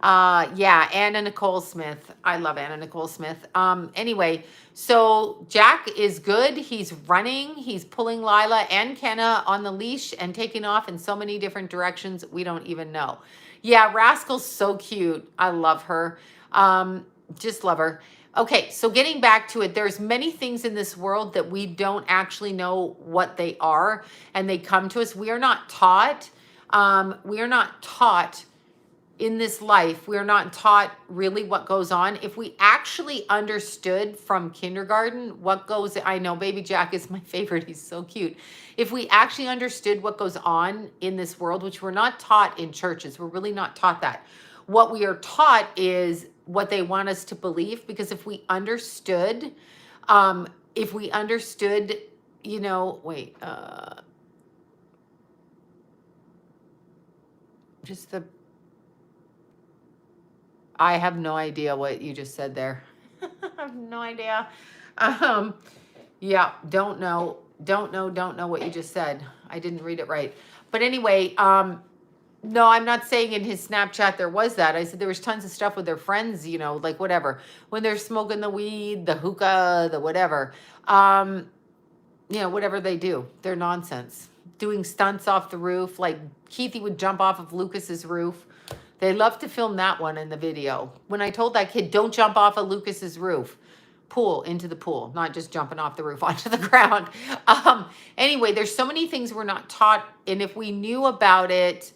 Yeah, Anna Nicole Smith. I love Anna Nicole Smith. Anyway, so Jack is good. He's running. He's pulling Lila and Kenna on the leash and taking off in so many different directions. We don't even know. Yeah, Rascal's so cute. I love her. Just love her. Okay, so getting back to it, there's many things in this world that we don't actually know what they are, and they come to us. We are not taught. In this life, we're not taught really what goes on. If we actually understood from kindergarten what goes, I know Baby Jack is my favorite. He's so cute. If we actually understood what goes on in this world, which we're not taught in churches, we're really not taught that. What we are taught is what they want us to believe, because if we understood, you know, wait, just the, I have no idea what you just said there. I have no idea. Yeah, don't know what you just said. I didn't read it right. But anyway, no, I'm not saying in his Snapchat there was that. I said there was tons of stuff with their friends, you know, like whatever. When they're smoking the weed, the hookah, the whatever. You know, whatever they do, they're nonsense. Doing stunts off the roof, like Keithy would jump off of Lucas's roof. They love to film that one in the video. When I told that kid, don't jump off of Lucas's roof, into the pool, not just jumping off the roof onto the ground. Anyway, there's so many things we're not taught. And if we knew about it,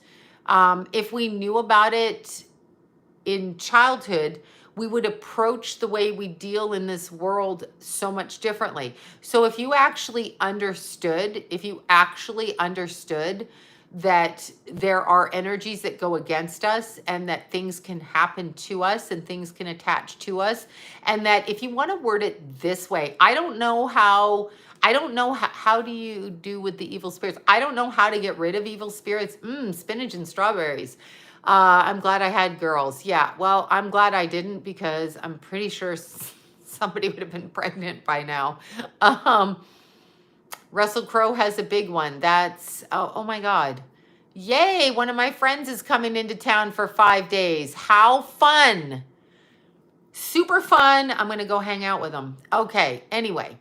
in childhood, we would approach the way we deal in this world so much differently. So if you actually understood that there are energies that go against us and that things can happen to us and things can attach to us. And that if you want to word it this way, I don't know how do you do with the evil spirits? I don't know how to get rid of evil spirits. Spinach and strawberries. I'm glad I had girls. Yeah, well, I'm glad I didn't because I'm pretty sure somebody would have been pregnant by now. Russell Crowe has a big one. That's, oh my God. Yay, one of my friends is coming into town for 5 days. How fun. Super fun. I'm going to go hang out with him. Okay, anyway.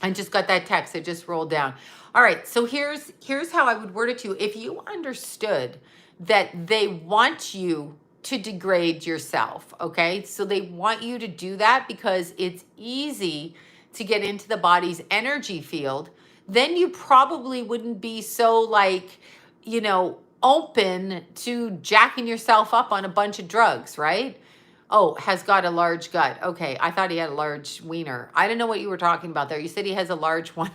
I just got that text. It just rolled down. All right, so here's how I would word it to you. If you understood that they want you to degrade yourself, okay? So they want you to do that because it's easy to get into the body's energy field, then you probably wouldn't be so like, you know, open to jacking yourself up on a bunch of drugs, right? Oh, has got a large gut. Okay, I thought he had a large wiener. I didn't know what you were talking about there. You said he has a large one.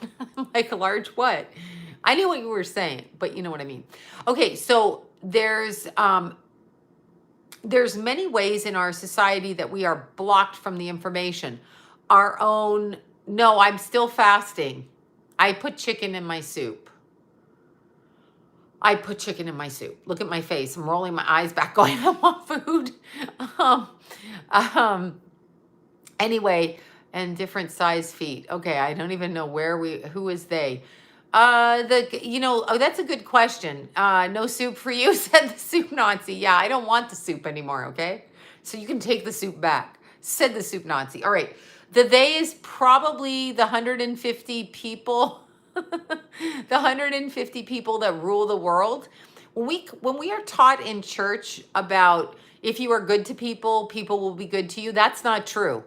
Like a large what? I knew what you were saying, but you know what I mean. Okay, so there's many ways in our society that we are blocked from the information. Our own, no, I'm still fasting. I put chicken in my soup. Look at my face. I'm rolling my eyes back going, I want food. Anyway, and different size feet. Okay, I don't even know who is they? Oh, that's a good question. No soup for you, said the soup Nazi. Yeah, I don't want the soup anymore, okay? So you can take the soup back, said the soup Nazi. All right, the they is probably the 150 people, the 150 people that rule the world. When we are taught in church about if you are good to people, people will be good to you, that's not true.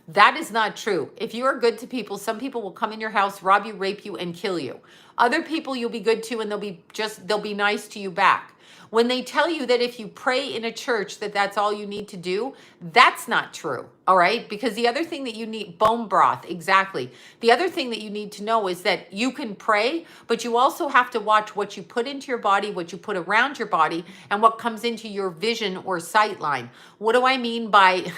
That is not true. If you are good to people, some people will come in your house, rob you, rape you, and kill you. Other people you'll be good to, and they'll be nice to you back. When they tell you that if you pray in a church that that's all you need to do, that's not true. All right? Because the other thing that you need, bone broth, exactly. The other thing that you need to know is that you can pray, but you also have to watch what you put into your body, what you put around your body, and what comes into your vision or sight line. What do I mean by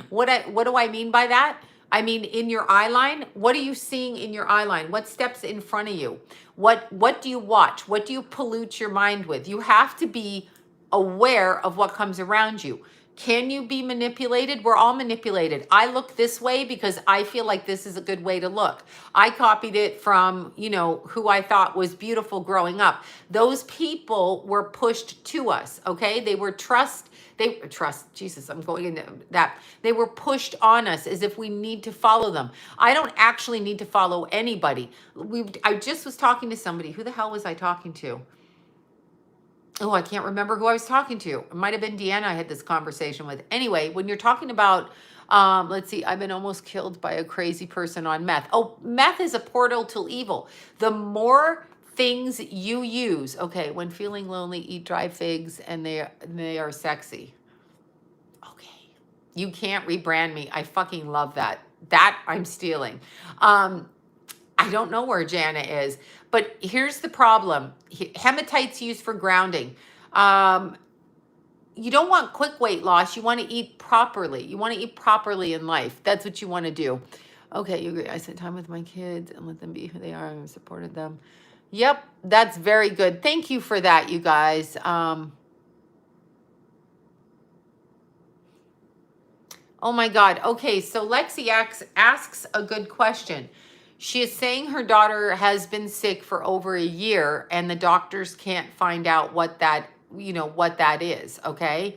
what do I mean by that? I mean, in your eye line, what are you seeing in your eye line? What steps in front of you? What do you watch? What do you pollute your mind with? You have to be aware of what comes around you. Can you be manipulated? We're all manipulated. I look this way because I feel like this is a good way to look. I copied it from, who I thought was beautiful growing up. Those people were pushed to us, okay? They were Jesus, I'm going into that. They were pushed on us as if we need to follow them. I don't actually need to follow anybody. I just was talking to somebody. Who the hell was I talking to? Oh, I can't remember who I was talking to. It might have been Deanna I had this conversation with. Anyway, when you're talking about, let's see, I've been almost killed by a crazy person on meth. Oh, meth is a portal to evil. The more things you use, okay, when feeling lonely, eat dry figs and they are sexy. Okay, you can't rebrand me. I fucking love that. That I'm stealing. I don't know where Jana is, but here's the problem. Hematite's used for grounding. You don't want quick weight loss. You want to eat properly. You want to eat properly in life. That's what you want to do. Okay, you agree. I spent time with my kids and let them be who they are and supported them. Yep, that's very good. Thank you for that, you guys. Oh my God. Okay, so Lexi asks a good question. She is saying her daughter has been sick for over a year and the doctors can't find out what that is, okay?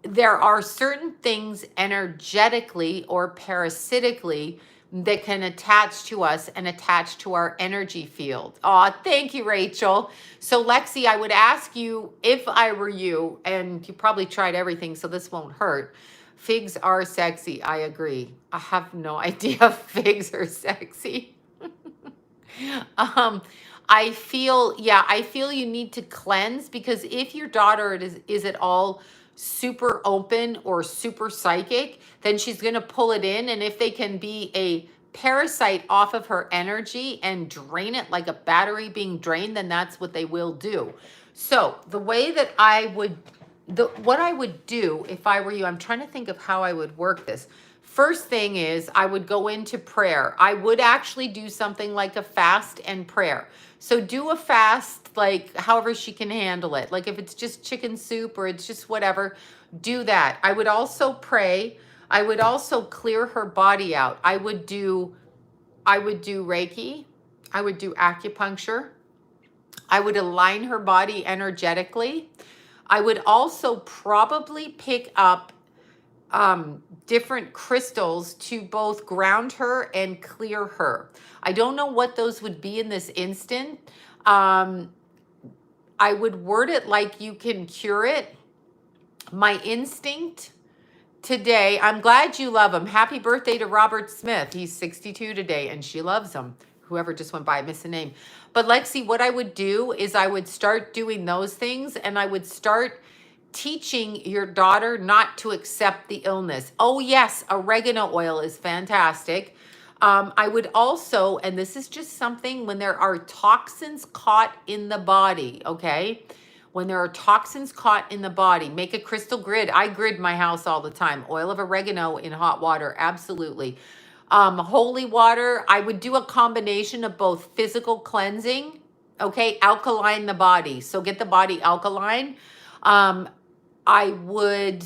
There are certain things energetically or parasitically that can attach to us and attach to our energy field. Oh, thank you, Rachel. So Lexi, I would ask you, if I were you, and you probably tried everything, so this won't hurt. Figs are sexy. I agree. I have no idea if figs are sexy. I feel you need to cleanse, because if your daughter is at all super open or super psychic, then she's going to pull it in. And if they can be a parasite off of her energy and drain it like a battery being drained, then that's what they will do. So the way that what I would do if I were you, I'm trying to think of how I would work this. First thing is I would go into prayer. I would actually do something like a fast and prayer. So do a fast, like however she can handle it. Like if it's just chicken soup or it's just whatever, do that. I would also pray. I would also clear her body out. I would do Reiki. I would do acupuncture. I would align her body energetically. I would also probably pick up different crystals to both ground her and clear her. I don't know what those would be in this instant. I would word it like you can cure it. My instinct today, I'm glad you love him. Happy birthday to Robert Smith. He's 62 today and she loves him. Whoever just went by, I missed the name. But Lexi, what I would do is I would start doing those things, and I would start teaching your daughter not to accept the illness. Oh yes, oregano oil is fantastic. I would also, and this is just something, when there are toxins caught in the body, okay? When there are toxins caught in the body, make a crystal grid. I grid my house all the time. Oil of oregano in hot water, absolutely. Holy water, I would do a combination of both physical cleansing, okay, alkaline the body. So get the body alkaline. I would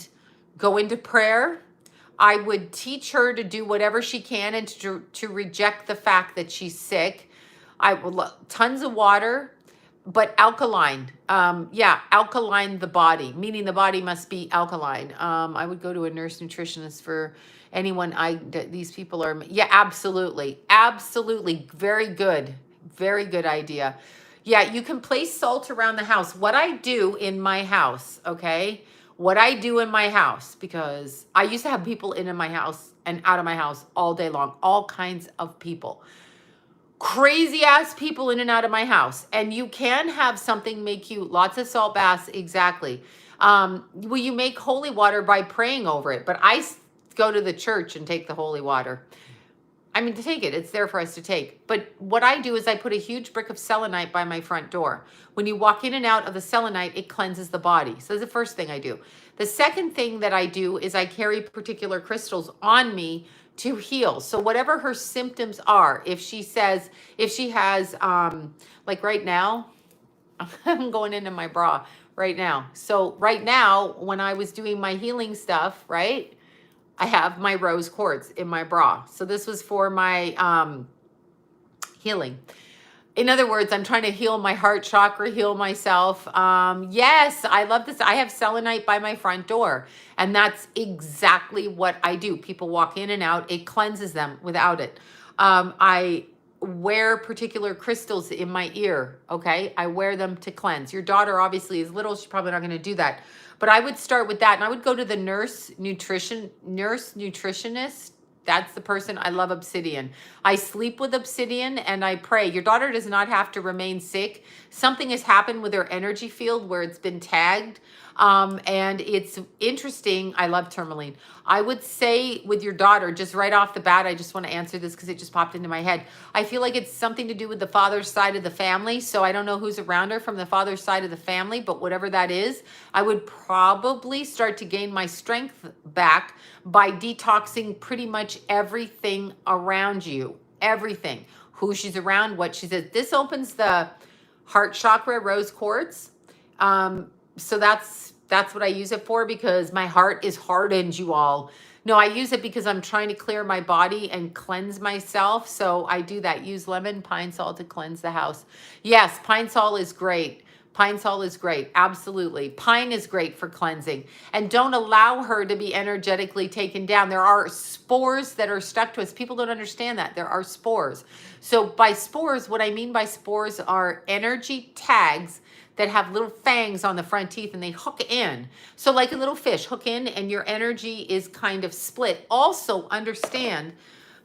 go into prayer. I would teach her to do whatever she can and to reject the fact that she's sick. I would tons of water, but alkaline. Yeah, alkaline the body, meaning the body must be alkaline. I would go to a nurse nutritionist for anyone. These people are, yeah, absolutely, absolutely, very good idea. Yeah, you can place salt around the house. What I do in my house, okay? What I do in my house, because I used to have people in my house and out of my house all day long, all kinds of people. Crazy ass people in and out of my house. And you can have something make you lots of salt baths, exactly. Well, you make holy water by praying over it, but I go to the church and take the holy water. I mean, to take it, it's there for us to take. But what I do is I put a huge brick of selenite by my front door. When you walk in and out of the selenite, it cleanses the body. So that's the first thing I do. The second thing that I do is I carry particular crystals on me to heal. So whatever her symptoms are, if she has, like right now, I'm going into my bra right now. So right now, when I was doing my healing stuff, right? I have my rose quartz in my bra. So this was for my healing. In other words, I'm trying to heal my heart chakra, heal myself. Yes, I love this. I have selenite by my front door. And that's exactly what I do. People walk in and out. It cleanses them without it. I wear particular crystals in my ear, okay? I wear them to cleanse. Your daughter obviously is little. She's probably not going to do that. But I would start with that, and I would go to the nurse nutritionist. That's the person. I love obsidian. I sleep with obsidian and I pray. Your daughter does not have to remain sick. Something has happened with her energy field where it's been tagged. And it's interesting. I love tourmaline. I would say with your daughter, just right off the bat, I just want to answer this because it just popped into my head. I feel like it's something to do with the father's side of the family. So I don't know who's around her from the father's side of the family, but whatever that is, I would probably start to gain my strength back by detoxing pretty much everything around you. Everything. Who she's around, what she says. This opens the heart chakra, rose quartz. So that's what I use it for, because my heart is hardened, you all. No, I use it because I'm trying to clear my body and cleanse myself. So I do that. Use lemon, pine salt to cleanse the house. Yes, pine salt is great. Pine salt is great. Absolutely. Pine is great for cleansing. And don't allow her to be energetically taken down. There are spores that are stuck to us. People don't understand that. There are spores. So by spores, what I mean by spores are energy tags that have little fangs on the front teeth and they hook in. So like a little fish, hook in, and your energy is kind of split. Also understand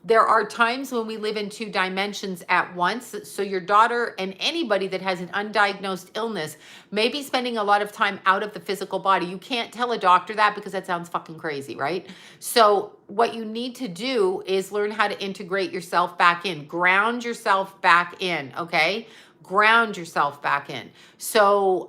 there are times when we live in 2 dimensions at once. So your daughter and anybody that has an undiagnosed illness may be spending a lot of time out of the physical body. You can't tell a doctor that because that sounds fucking crazy, right? So what you need to do is learn how to integrate yourself back in, ground yourself back in, okay? Ground yourself back in. So,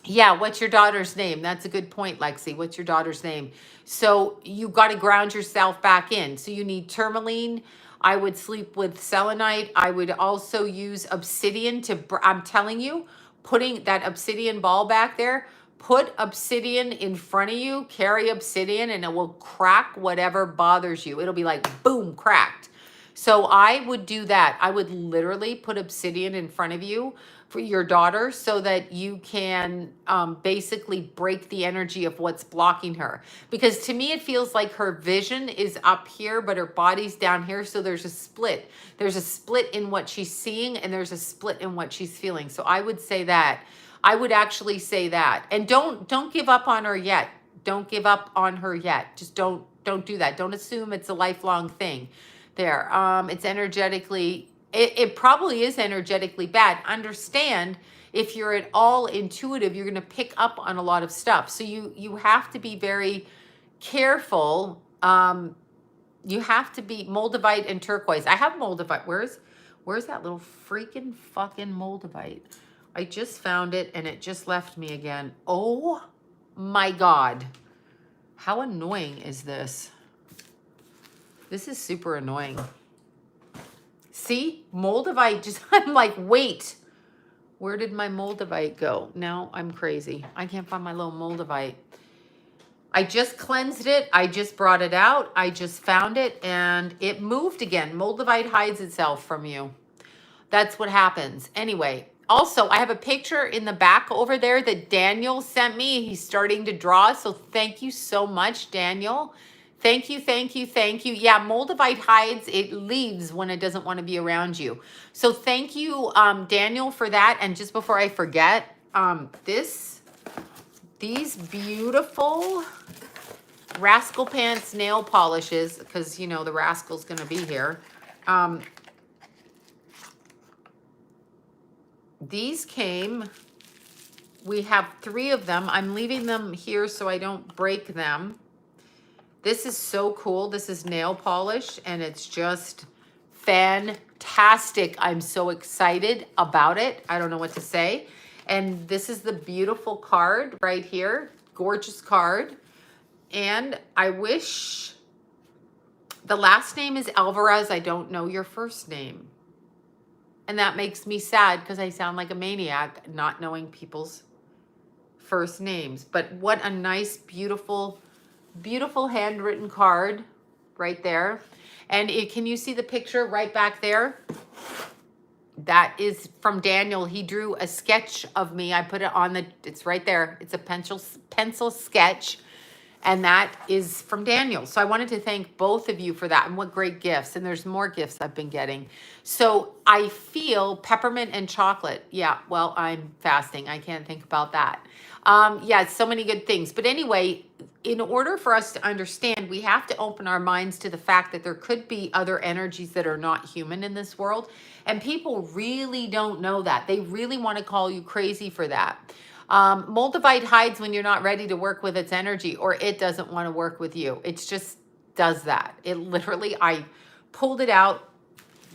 yeah, what's your daughter's name? That's a good point, Lexi. What's your daughter's name? So you got to ground yourself back in. So you need tourmaline. I would sleep with selenite. I would also use obsidian I'm telling you, putting that obsidian ball back there, put obsidian in front of you, carry obsidian, and it will crack whatever bothers you. It'll be like, boom, cracked. So I would do that. I would literally put obsidian in front of you for your daughter so that you can basically break the energy of what's blocking her. Because to me, it feels like her vision is up here, but her body's down here. So there's a split. There's a split in what she's seeing and there's a split in what she's feeling. So I would say that. I would actually say that. And don't give up on her yet. Don't give up on her yet. Just don't do that. Don't assume it's a lifelong thing. There, it's energetically, it probably is energetically bad. Understand, if you're at all intuitive, you're going to pick up on a lot of stuff. So you have to be very careful. You have to be moldavite and turquoise. I have moldavite. Where's that little freaking fucking moldavite? I just found it and it just left me again. Oh my God. How annoying is this? This is super annoying. See, moldavite just, I'm like, wait, where did my moldavite go? Now I'm crazy. I can't find my little moldavite. I just cleansed it. I just brought it out. I just found it and it moved again. Moldavite hides itself from you. That's what happens. Anyway, also, I have a picture in the back over there that Daniel sent me. He's starting to draw. So thank you so much, Daniel. Thank you, thank you, thank you. Yeah, Moldavite hides. It leaves when it doesn't want to be around you. So thank you, Daniel, for that. And just before I forget, these beautiful Rascal Pants nail polishes, because, you know, the Rascal's going to be here. These came, we have 3 of them. I'm leaving them here so I don't break them. This is so cool. This is nail polish and it's just fantastic. I'm so excited about it. I don't know what to say. And this is the beautiful card right here. Gorgeous card. And I wish, the last name is Alvarez. I don't know your first name. And that makes me sad because I sound like a maniac not knowing people's first names. But what a nice, beautiful, beautiful handwritten card right there. And can you see the picture right back there? That is from Daniel. He drew a sketch of me. I put it on it's right there. It's a pencil sketch. And that is from Daniel. So I wanted to thank both of you for that. And what great gifts. And there's more gifts I've been getting. So I feel peppermint and chocolate. Yeah, well, I'm fasting. I can't think about that. Yeah, so many good things. But anyway, in order for us to understand, we have to open our minds to the fact that there could be other energies that are not human in this world. And people really don't know that. They really want to call you crazy for that. Moldavite hides when you're not ready to work with its energy, or it doesn't want to work with you. It just does that. It literally, I pulled it out.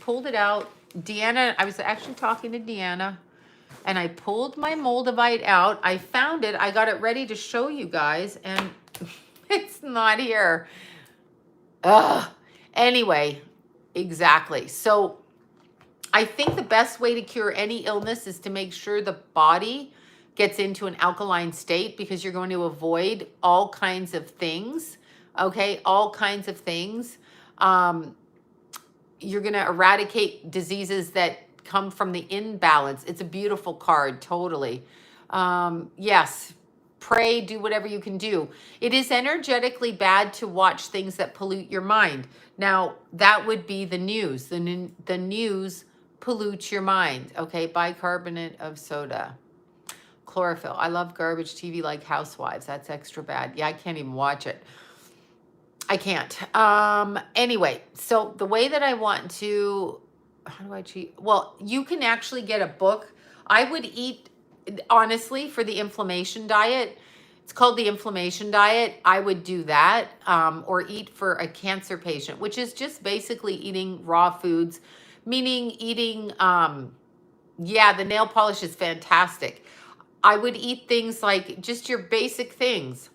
Deanna, I was actually talking to Deanna and I pulled my Moldavite out. I found it. I got it ready to show you guys and it's not here. Ugh. Anyway, exactly. So I think the best way to cure any illness is to make sure the body gets into an alkaline state, because you're going to avoid all kinds of things. Okay, all kinds of things. You're going to eradicate diseases that come from the imbalance. It's a beautiful card, totally. Yes, pray, do whatever you can do. It is energetically bad to watch things that pollute your mind. Now, that would be the news. The news pollutes your mind. Okay, bicarbonate of soda. Chlorophyll. I love garbage TV like Housewives. That's extra bad. Yeah, I can't even watch it. I can't. Anyway, so the way that I want to, how do I cheat? Well, you can actually get a book. I would eat, honestly, for the inflammation diet. It's called the inflammation diet. I would do that, or eat for a cancer patient, which is just basically eating raw foods, meaning eating, yeah, the nail polish is fantastic. I would eat things like just your basic things.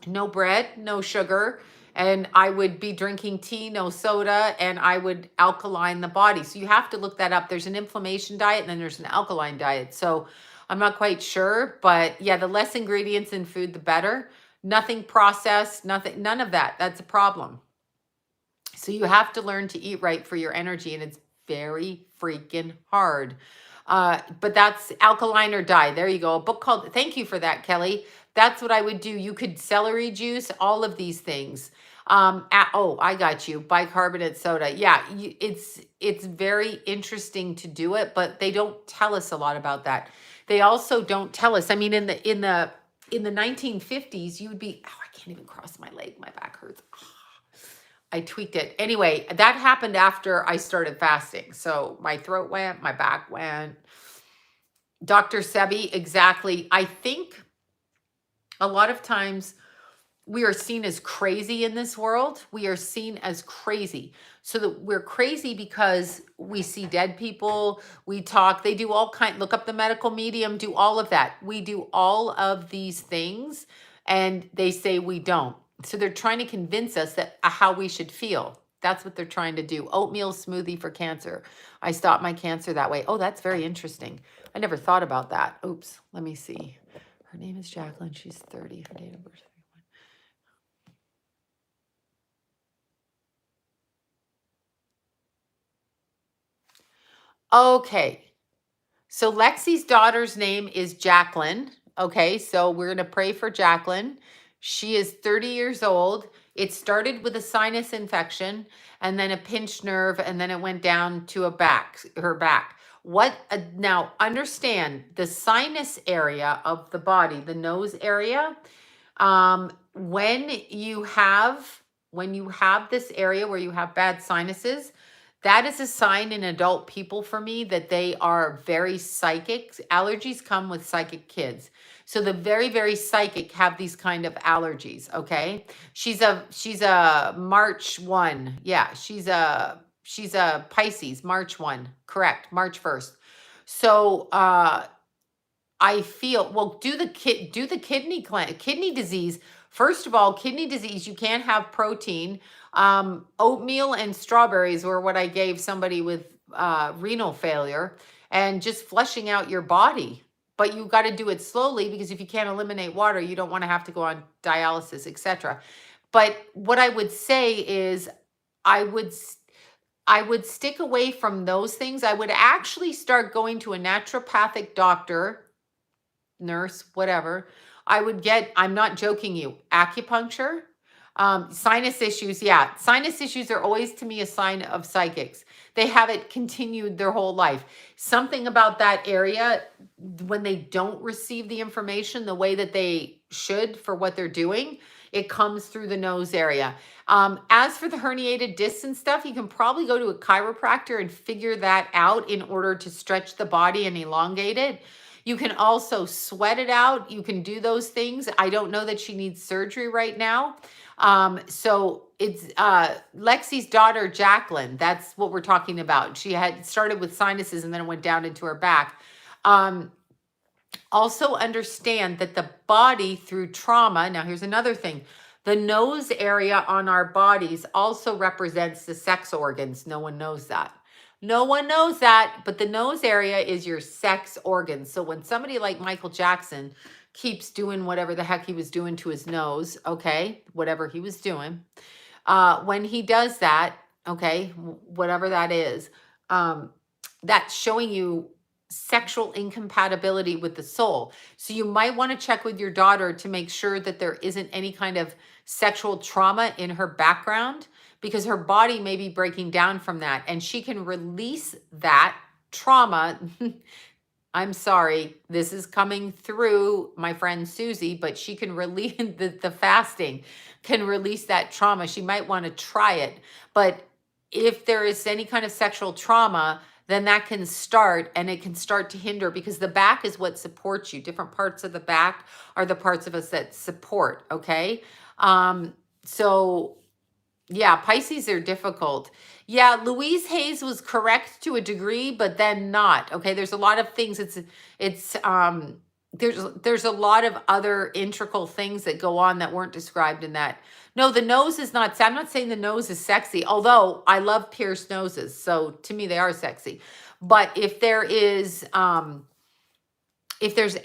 No bread, no sugar, and I would be drinking tea, no soda, and I would alkaline the body. So you have to look that up. There's an inflammation diet and then there's an alkaline diet. So I'm not quite sure, but yeah, the less ingredients in food, the better. Nothing processed, nothing, none of that. That's a problem. So you have to learn to eat right for your energy, and it's very freaking hard. But that's alkaline or die. There you go. A book called, thank you for that, Kelly. That's what I would do. You could celery juice, all of these things. Oh, I got you. Bicarbonate soda. Yeah, it's very interesting to do it, but they don't tell us a lot about that. They also don't tell us. I mean, in the 1950s, you would be, oh, I can't even cross my leg. My back hurts. I tweaked it. Anyway, that happened after I started fasting. So my throat went, my back went. Dr. Sebi, exactly. I think a lot of times we are seen as crazy in this world. We are seen as crazy. So that we're crazy because we see dead people, we talk, they do all kind, look up the medical medium, do all of that. We do all of these things and they say we don't. So they're trying to convince us that how we should feel. That's what they're trying to do. Oatmeal smoothie for cancer. I stopped my cancer that way. Oh, that's very interesting. I never thought about that. Oops, let me see. Her name is Jacqueline. She's 30. Her date of birth. Okay. So Lexi's daughter's name is Jacqueline. Okay, so we're going to pray for Jacqueline. She is 30 years old. It started with a sinus infection and then a pinched nerve, and then it went down to her back. Now understand the sinus area of the body, the nose area. When you have this area where you have bad sinuses, that is a sign in adult people for me that they are very psychic. Allergies come with psychic kids. So the very, very psychic have these kind of allergies. Okay. She's a March 1. Yeah, she's a Pisces, March 1. Correct. March 1st. So I feel, well, do the kidney disease. First of all, kidney disease, you can't have protein. Oatmeal and strawberries were what I gave somebody with renal failure, and just flushing out your body. But you got to do it slowly, because if you can't eliminate water, you don't want to have to go on dialysis, etc. But what I would say is, I would I would stick away from those things. I would actually start going to a naturopathic doctor, nurse, whatever. I'm not joking you, acupuncture. Sinus issues, yeah. Sinus issues are always, to me, a sign of psychics. They have it continued their whole life. Something about that area, when they don't receive the information the way that they should for what they're doing, it comes through the nose area. As for the herniated discs and stuff, you can probably go to a chiropractor and figure that out in order to stretch the body and elongate it. You can also sweat it out. You can do those things. I don't know that she needs surgery right now. So it's Lexi's daughter, Jacqueline. That's what we're talking about. She had started with sinuses and then it went down into her back. Also understand that the body, through trauma, now here's another thing. The nose area on our bodies also represents the sex organs. No one knows that. No one knows that, but the nose area is your sex organs. So when somebody like Michael Jackson keeps doing whatever the heck he was doing to his nose, okay, whatever he was doing, when he does that, okay, whatever that is, that's showing you sexual incompatibility with the soul. So you might want to check with your daughter to make sure that there isn't any kind of sexual trauma in her background, because her body may be breaking down from that, and she can release that trauma. I'm sorry, this is coming through my friend Susie, but she can release the fasting can release that trauma. She might want to try it. But if there is any kind of sexual trauma, then that can start, and it can start to hinder, because the back is what supports you. Different parts of the back are the parts of us that support. Okay. So yeah, Pisces are difficult. Yeah, Louise Hayes was correct to a degree, but then not. Okay, there's a lot of things. There's a lot of other integral things that go on that weren't described in that. No, the nose is not. I'm not saying the nose is sexy, although I love pierced noses. So to me, they are sexy. But if there's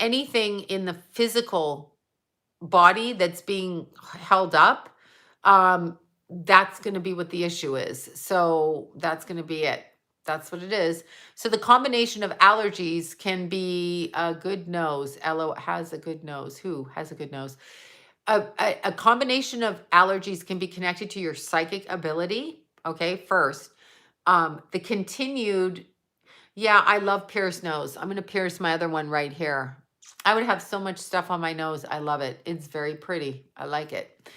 anything in the physical body that's being held up, that's going to be what the issue is. So that's going to be it. That's what it is. So the combination of allergies can be a good nose. Ella has a good nose. Who has a good nose? A combination of allergies can be connected to your psychic ability. Okay, first. The continued, yeah, I love pierced nose. I'm going to pierce my other one right here. I would have so much stuff on my nose. I love it. It's very pretty. I like it.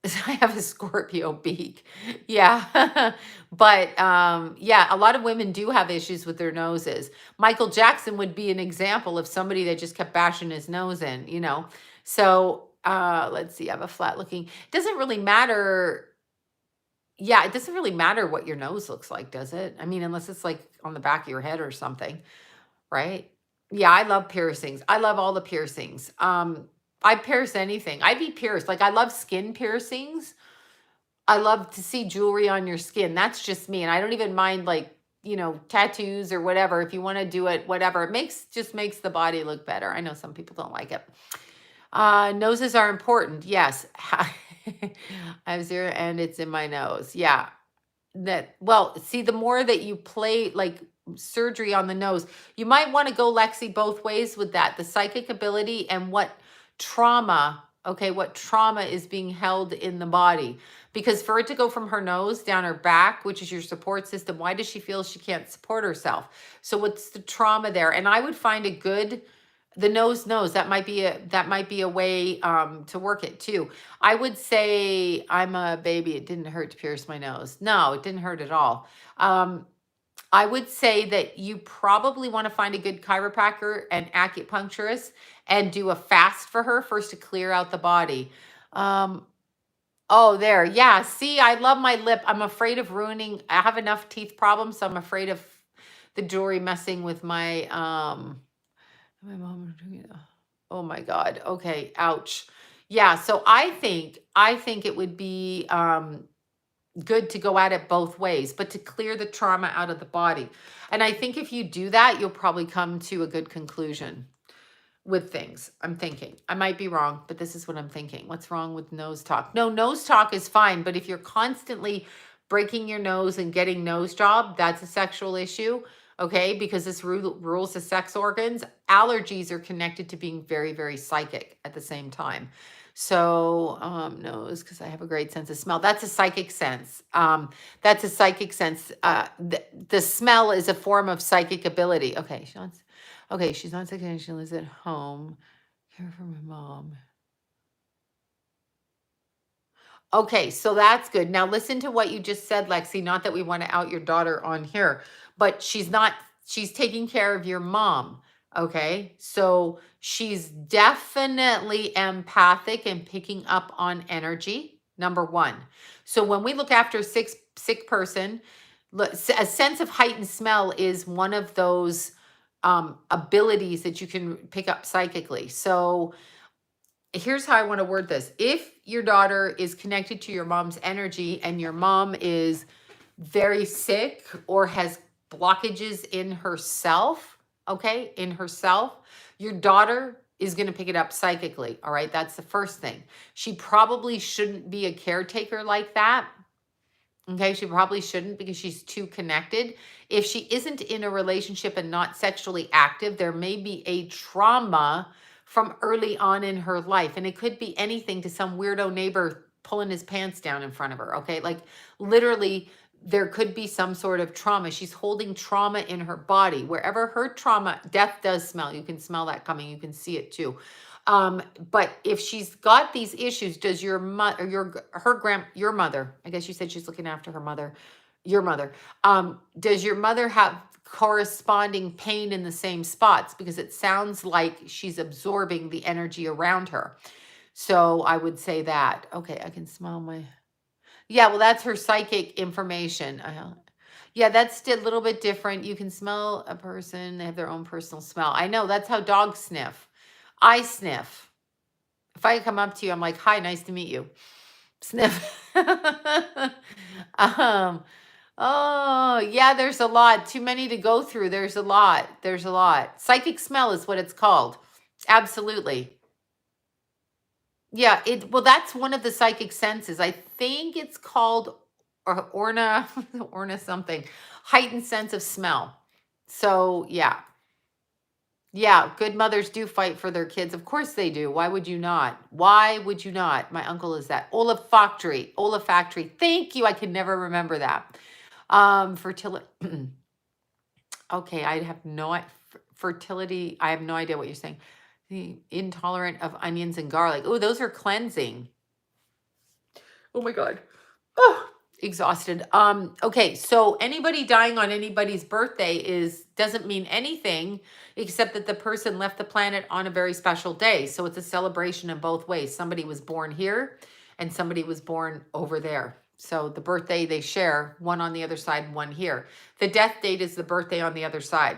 I have a Scorpio beak. Yeah. But yeah, a lot of women do have issues with their noses. Michael Jackson would be an example of somebody that just kept bashing his nose in, you know. So let's see, I have a flat looking. It doesn't really matter. Yeah, it doesn't really matter what your nose looks like, does it? I mean, unless it's like on the back of your head or something, right? Yeah, I love piercings. I love all the piercings. I pierce anything. I'd be pierced. Like, I love skin piercings. I love to see jewelry on your skin. That's just me. And I don't even mind, like, you know, tattoos or whatever. If you want to do it, whatever. It just makes the body look better. I know some people don't like it. Noses are important. Yes. I have 0 and it's in my nose. Yeah. well, see, the more that you play like surgery on the nose, you might want to go, Lexi, both ways with that. The psychic ability and what trauma, okay, what trauma is being held in the body. Because for it to go from her nose down her back, which is your support system, why does she feel she can't support herself? So what's the trauma there? And I would find a good, the nose knows that might be a way to work it too. I would say I'm a baby. It didn't hurt to pierce my nose. No, it didn't hurt at all. I would say that you probably want to find a good chiropractor and acupuncturist and do a fast for her first to clear out the body. Oh, there. Yeah. See, I love my lip. I'm afraid of ruining. I have enough teeth problems, so I'm afraid of the jewelry messing with my my mom. Oh my God. Okay. Ouch. Yeah. So I think it would be good to go at it both ways, but to clear the trauma out of the body. And I think if you do that, you'll probably come to a good conclusion with things. I'm thinking. I might be wrong, but this is what I'm thinking. What's wrong with nose talk? No, nose talk is fine, but if you're constantly breaking your nose and getting nose job, that's a sexual issue. Okay, because this rules the sex organs. Allergies are connected to being very, very psychic at the same time. So nose, because I have a great sense of smell. That's a psychic sense. That's a psychic sense. The smell is a form of psychic ability. Okay, she's not sick. She lives at home. Care for my mom. Okay, so that's good. Now listen to what you just said, Lexi. Not that we want to out your daughter on here, but she's taking care of your mom. Okay, so she's definitely empathic and picking up on energy, number one. So when we look after a sick person, a sense of heightened smell is one of those abilities that you can pick up psychically. So here's how I want to word this. If your daughter is connected to your mom's energy and your mom is very sick or has blockages in herself, okay, your daughter is going to pick it up psychically. All right. That's the first thing. She probably shouldn't be a caretaker like that. Okay. She probably shouldn't because she's too connected. If she isn't in a relationship and not sexually active, there may be a trauma from early on in her life. And it could be anything to some weirdo neighbor pulling his pants down in front of her. Okay. Like literally, there could be some sort of trauma. She's holding trauma in her body. Wherever her trauma, death does smell. You can smell that coming. You can see it too. But if she's got these issues, does your mother, your mother, I guess you said she's looking after her mother, your mother, does your mother have corresponding pain in the same spots? Because it sounds like she's absorbing the energy around her. So I would say that. Okay, I can smell my... Yeah, well, that's her psychic information. Yeah, that's a little bit different. You can smell a person. They have their own personal smell. I know. That's how dogs sniff. I sniff. If I come up to you, I'm like, hi, nice to meet you. Sniff. Oh, yeah, there's a lot. Too many to go through. There's a lot. Psychic smell is what it's called. Absolutely. Yeah, well, that's one of the psychic senses. I think it's called orna something, heightened sense of smell. So yeah, good mothers do fight for their kids. Of course they do. Why would you not? My uncle is that olfactory. Thank you. I can never remember that. Fertility. Okay, I have no fertility. I have no idea what you're saying. Intolerant of onions and garlic. Oh, those are cleansing. Oh my God. Oh, exhausted. Okay, so anybody dying on anybody's birthday doesn't mean anything except that the person left the planet on a very special day. So it's a celebration in both ways. Somebody was born here and somebody was born over there. So the birthday they share, one on the other side, one here. The death date is the birthday on the other side.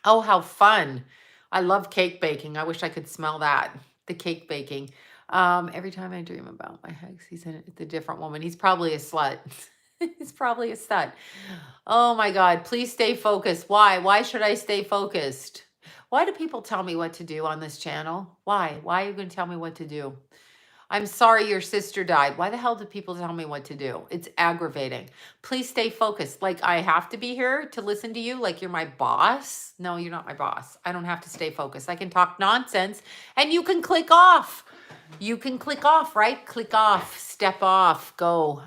Oh, how fun. I love cake baking. I wish I could smell that. The cake baking. Every time I dream about my ex, it's a different woman. He's probably a slut. He's probably a slut. Oh my God. Please stay focused. Why? Why should I stay focused? Why do people tell me what to do on this channel? Why? Why are you going to tell me what to do? I'm sorry your sister died. Why the hell do people tell me what to do? It's aggravating. Please stay focused. Like I have to be here to listen to you like you're my boss. No, you're not my boss. I don't have to stay focused. I can talk nonsense and you can click off. You can click off, right? Click off, step off, go.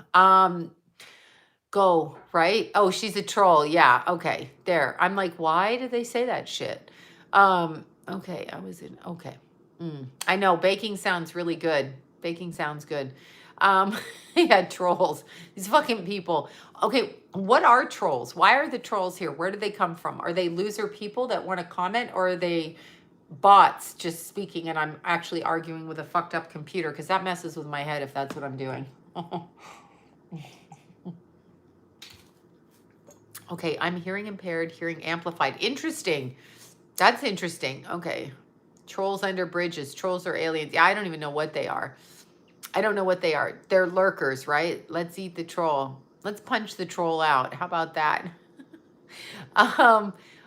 Go, right? Oh, she's a troll. Yeah, okay. There. I'm like, why did they say that shit? Okay, I was in okay. I know baking sounds really good. Baking sounds good. Um, yeah, trolls. These fucking people. Okay, what are trolls? Why are the trolls here? Where do they come from? Are they loser people that want to comment, or are they bots just speaking and I'm actually arguing with a fucked up computer? Because that messes with my head if that's what I'm doing. Okay, I'm hearing impaired, hearing amplified. Interesting. That's interesting. Okay. Trolls under bridges. Trolls are aliens. Yeah, I don't even know what they are. I don't know what they are. They're lurkers, right? Let's eat the troll. Let's punch the troll out. How about that?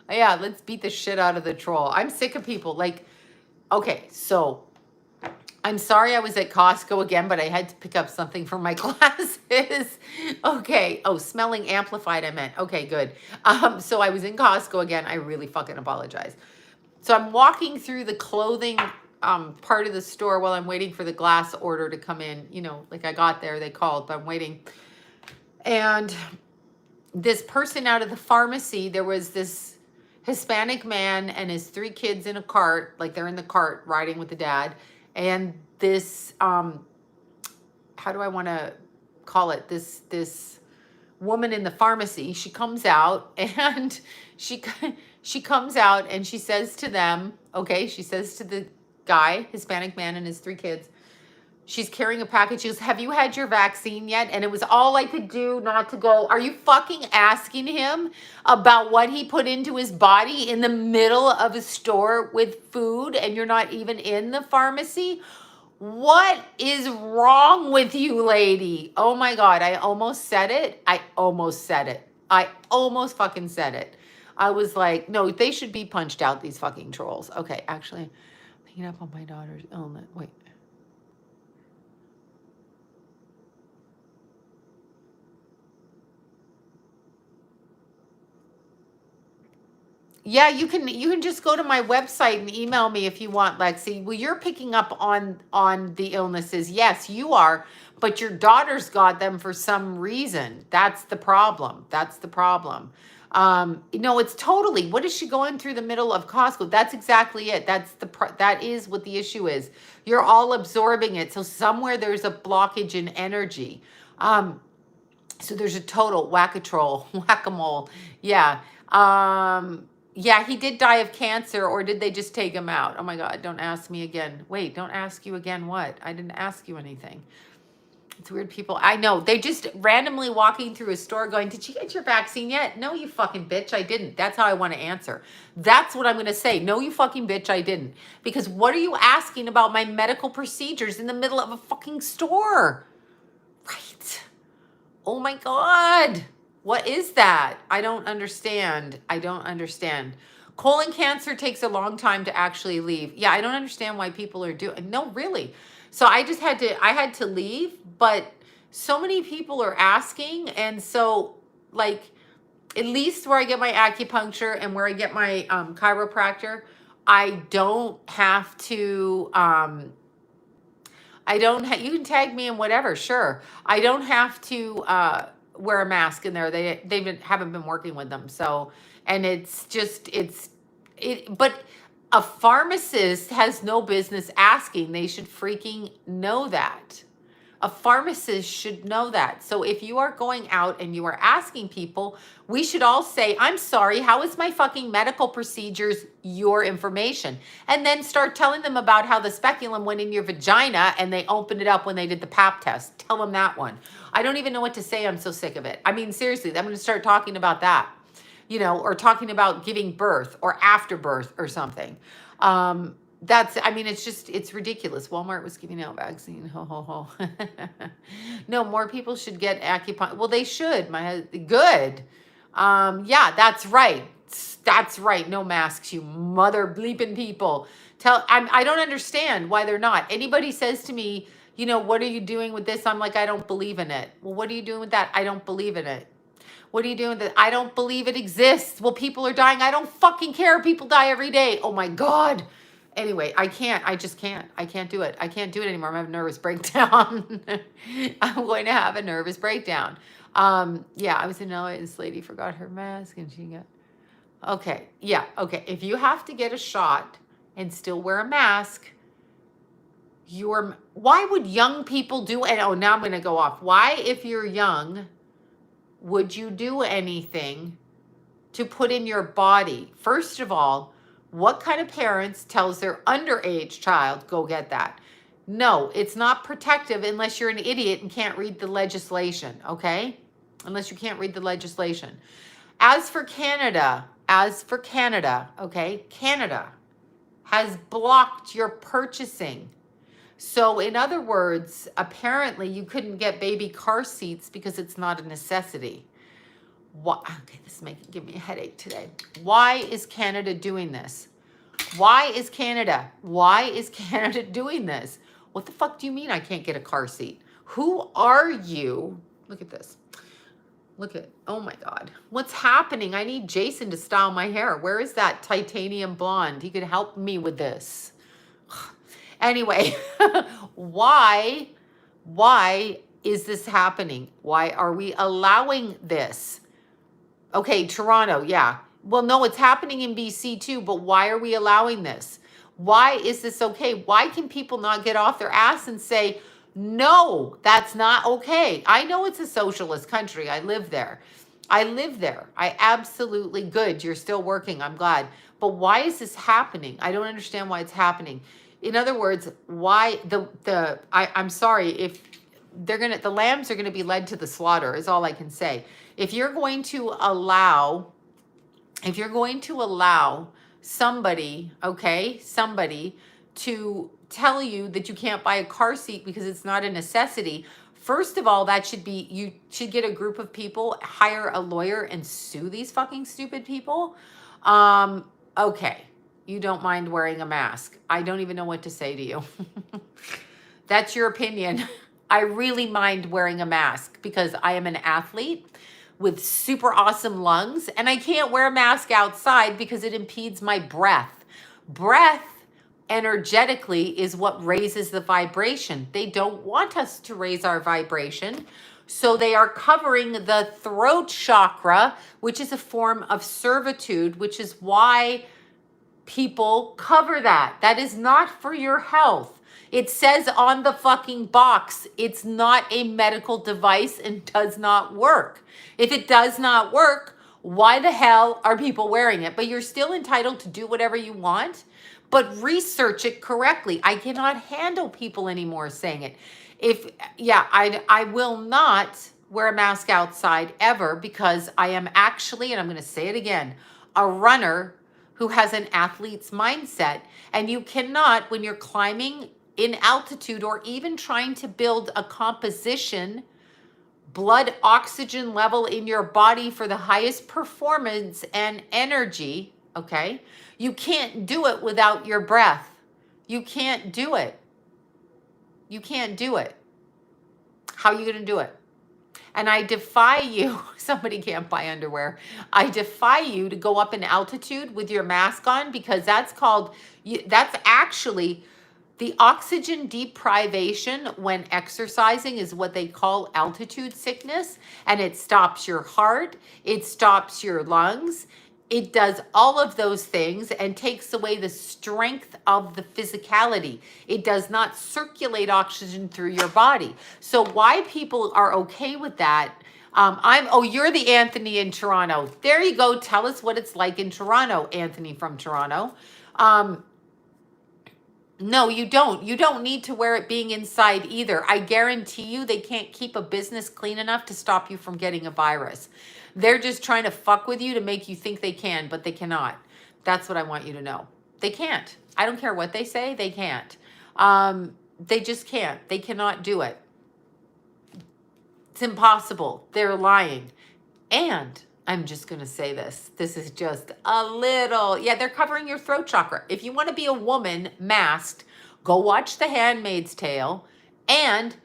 Yeah, let's beat the shit out of the troll. I'm sick of people. Like, okay, so I'm sorry I was at Costco again, but I had to pick up something for my classes. Okay. Oh, smelling amplified, I meant. Okay, good. So I was in Costco again. I really fucking apologize. So I'm walking through the clothing part of the store while I'm waiting for the glass order to come in. You know, like I got there, they called, but I'm waiting. And this person out of the pharmacy, there was this Hispanic man and his 3 kids in a cart, like they're in the cart riding with the dad. And this, how do I want to call it? This woman in the pharmacy, she comes out and she comes out and she says to them, okay, she says to the guy, Hispanic man and his 3 kids, she's carrying a package. She goes, have you had your vaccine yet? And it was all I could do not to go, are you fucking asking him about what he put into his body in the middle of a store with food and you're not even in the pharmacy? What is wrong with you, lady? Oh my God, I almost said it. I almost fucking said it. I was like, no, they should be punched out, these fucking trolls. Okay, actually, I'm picking up on my daughter's illness. Wait. Yeah, you can just go to my website and email me if you want, Lexi. Well, you're picking up on the illnesses. Yes, you are, but your daughter's got them for some reason. That's the problem. That's the problem. No, it's totally. What is she going through the middle of Costco? That's exactly it. That is what the issue is. You're all absorbing it. So somewhere there's a blockage in energy. So there's a total whack-a-mole. Yeah. Yeah, he did die of cancer, or did they just take him out? Oh my God, don't ask me again. Wait, don't ask you again what? I didn't ask you anything. It's weird people. I know. They just randomly walking through a store going, did you get your vaccine yet? No, you fucking bitch, I didn't. That's how I want to answer. That's what I'm going to say. No, you fucking bitch, I didn't. Because what are you asking about my medical procedures in the middle of a fucking store? Right. Oh my God. What is that? I don't understand. I don't understand. Colon cancer takes a long time to actually leave. Yeah, I don't understand why people are doing. No, really. So I had to leave, but so many people are asking. And so like, at least where I get my acupuncture and where I get my chiropractor, I don't have to, you can tag me in whatever, sure. I don't have to wear a mask in there. Haven't been working with them. So, and but a pharmacist has no business asking. They should freaking know that. A pharmacist should know that. So if you are going out and you are asking people, we should all say, I'm sorry, how is my fucking medical procedures your information? And then start telling them about how the speculum went in your vagina and they opened it up when they did the pap test. Tell them that one. I don't even know what to say. I'm so sick of it. I mean, seriously, I'm going to start talking about that, or talking about giving birth or after birth or something. It's ridiculous. Walmart was giving out vaccine. Ho, ho, ho. No, more people should get acupuncture. Well, they should. Good. Yeah, that's right. That's right. No masks, you mother bleeping people. I don't understand why they're not. Anybody says to me, You know, what are you doing with this? I'm like, I don't believe in it. Well, what are you doing with that? I don't believe in it. What are you doing with it? I don't believe it exists. Well, people are dying. I don't fucking care. People die every day. Oh my God. Anyway, I can't. I just can't. I can't do it. I can't do it anymore. I'm having a nervous breakdown. I'm going to have a nervous breakdown. Yeah, I was in LA and this lady forgot her mask and she got, okay. Yeah. Okay. If you have to get a shot and still wear a mask, why would young people do, and oh, now I'm going to go off. Why, if you're young, would you do anything to put in your body? First of all, what kind of parents tells their underage child, go get that? No, it's not protective unless you're an idiot and can't read the legislation, okay? Unless you can't read the legislation. As for Canada, okay, Canada has blocked your purchasing. So in other words, apparently you couldn't get baby car seats because it's not a necessity. Why? Okay, this is give me a headache today. Why is Canada doing this? Why is Canada doing this? What the fuck do you mean I can't get a car seat? Who are you? Look at this. Oh my God. What's happening? I need Jason to style my hair. Where is that titanium blonde? He could help me with this. Anyway, why is this happening? Why are we allowing this? Okay, Toronto, yeah. Well, no, it's happening in BC too, but why are we allowing this? Why is this okay? Why can people not get off their ass and say, no, that's not okay? I know it's a socialist country. I live there. I absolutely, good. You're still working. I'm glad. But why is this happening? I don't understand why it's happening. In other words, why I'm sorry, if the lambs are gonna be led to the slaughter is all I can say. If you're going to allow somebody to tell you that you can't buy a car seat because it's not a necessity, first of all, you should get a group of people, hire a lawyer and sue these fucking stupid people. Okay. You don't mind wearing a mask. I don't even know what to say to you. That's your opinion. I really mind wearing a mask because I am an athlete with super awesome lungs and I can't wear a mask outside because it impedes my breath. Breath energetically is what raises the vibration. They don't want us to raise our vibration. So they are covering the throat chakra, which is a form of servitude, which is why people cover that. That is not for your health. It says on the fucking box, it's not a medical device and does not work. If it does not work, why the hell are people wearing it? But you're still entitled to do whatever you want, but research it correctly. I cannot handle people anymore saying it. I will not wear a mask outside ever because I am actually, and I'm going to say it again, a runner who has an athlete's mindset. And you cannot, when you're climbing in altitude or even trying to build a composition, blood oxygen level in your body for the highest performance and energy, okay? You can't do it without your breath. You can't do it. You can't do it. How are you going to do it? And I defy you, somebody can't buy underwear. I defy you to go up in altitude with your mask on because that's actually the oxygen deprivation when exercising is what they call altitude sickness. And it stops your heart. It stops your lungs. It does all of those things and takes away the strength of the physicality. It does not circulate oxygen through your body. So why people are okay with that? You're the Anthony in Toronto. There you go. Tell us what it's like in Toronto, Anthony from Toronto. No, you don't. You don't need to wear it being inside either. I guarantee you they can't keep a business clean enough to stop you from getting a virus. They're just trying to fuck with you to make you think they can, but they cannot. That's what I want you to know. They can't. I don't care what they say, they can't. They just can't. They cannot do it. It's impossible. They're lying. And I'm just going to say this. This is just a little, they're covering your throat chakra. If you want to be a woman masked, go watch The Handmaid's Tale and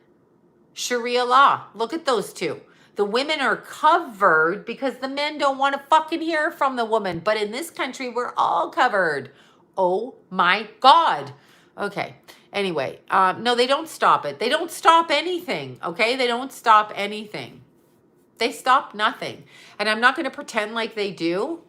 Sharia law. Look at those two. The women are covered because the men don't want to fucking hear from the woman. But in this country, we're all covered. Oh my God. Okay. Anyway, no, they don't stop it. They don't stop anything. Okay. They don't stop anything. They stop nothing. And I'm not going to pretend like they do.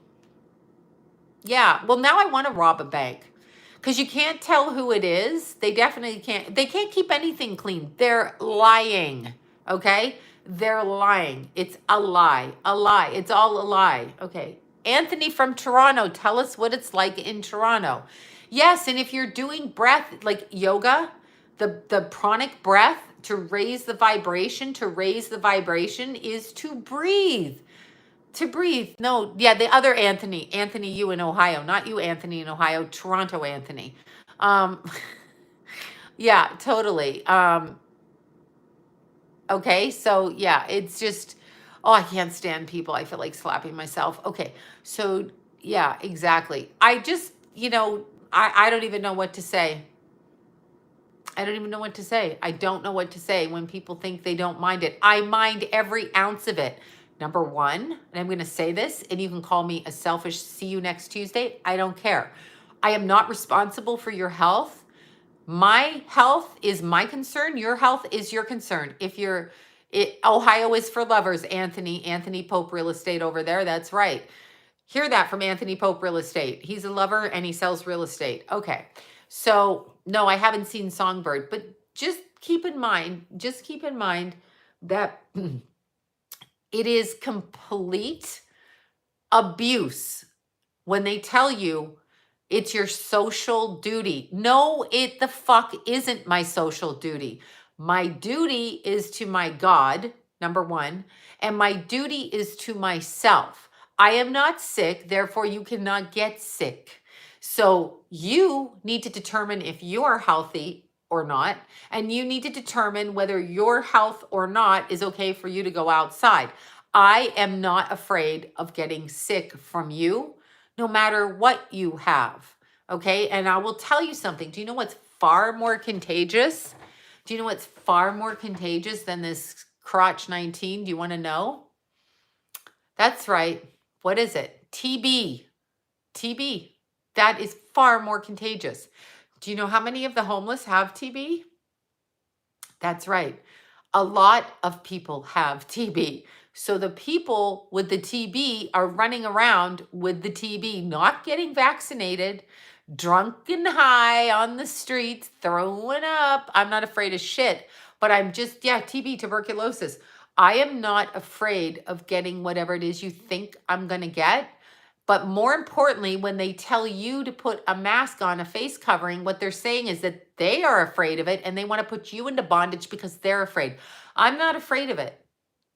Yeah. Well, now I want to rob a bank because you can't tell who it is. They definitely can't. They can't keep anything clean. They're lying. Okay. They're lying. It's a lie. A lie. It's all a lie. Okay. Anthony from Toronto, tell us what it's like in Toronto. Yes. And if you're doing breath like yoga, the pranic breath to raise the vibration, is to breathe. To breathe. No, yeah, the other Anthony, you in Ohio, not you, Anthony in Ohio, Toronto, Anthony. Yeah, totally. Okay, so yeah, it's just, oh, I can't stand people. I feel like slapping myself. Okay, so yeah, exactly. I just, I don't even know what to say. I don't even know what to say. I don't know what to say when people think they don't mind it. I mind every ounce of it. Number one, and I'm going to say this, and you can call me a selfish, see you next Tuesday. I don't care. I am not responsible for your health. My health is my concern. Your health is your concern. Ohio is for lovers, Anthony Pope Real Estate over there. That's right. Hear that from Anthony Pope Real Estate. He's a lover and he sells real estate. Okay. So no, I haven't seen Songbird, but just keep in mind that it is complete abuse when they tell you it's your social duty. No, it the fuck isn't my social duty. My duty is to my God, number one, and my duty is to myself. I am not sick, therefore you cannot get sick. So you need to determine if you are healthy or not, and you need to determine whether your health or not is okay for you to go outside. I am not afraid of getting sick from you, no matter what you have. Okay. And I will tell you something. Do you know what's far more contagious? Do you know what's far more contagious than this crotch 19? Do you want to know? That's right. What is it? TB. TB. That is far more contagious. Do you know how many of the homeless have TB? That's right. A lot of people have TB. So the people with the TB are running around with the TB, not getting vaccinated, drunk and high on the streets, throwing up. I'm not afraid of shit, but I'm just, TB, tuberculosis. I am not afraid of getting whatever it is you think I'm going to get. But more importantly, when they tell you to put a mask on, a face covering, what they're saying is that they are afraid of it and they want to put you into bondage because they're afraid. I'm not afraid of it.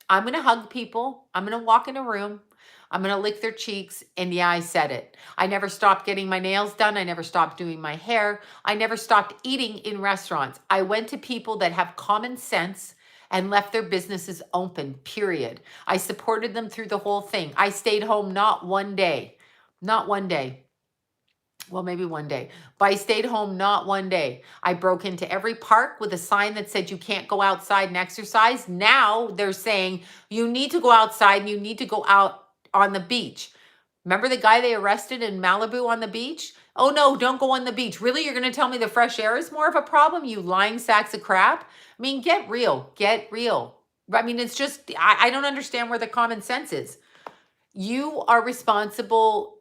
I'm going to hug people. I'm going to walk in a room. I'm going to lick their cheeks. And yeah, I said it. I never stopped getting my nails done. I never stopped doing my hair. I never stopped eating in restaurants. I went to people that have common sense and left their businesses open, period. I supported them through the whole thing. I stayed home not one day. Well, maybe one day, but I stayed home not one day. I broke into every park with a sign that said you can't go outside and exercise. Now they're saying you need to go outside and you need to go out on the beach. Remember the guy they arrested in Malibu on the beach? Oh no, don't go on the beach. Really? You're going to tell me the fresh air is more of a problem, you lying sacks of crap? I mean, get real. I mean, it's just, I don't understand where the common sense is. You are responsible.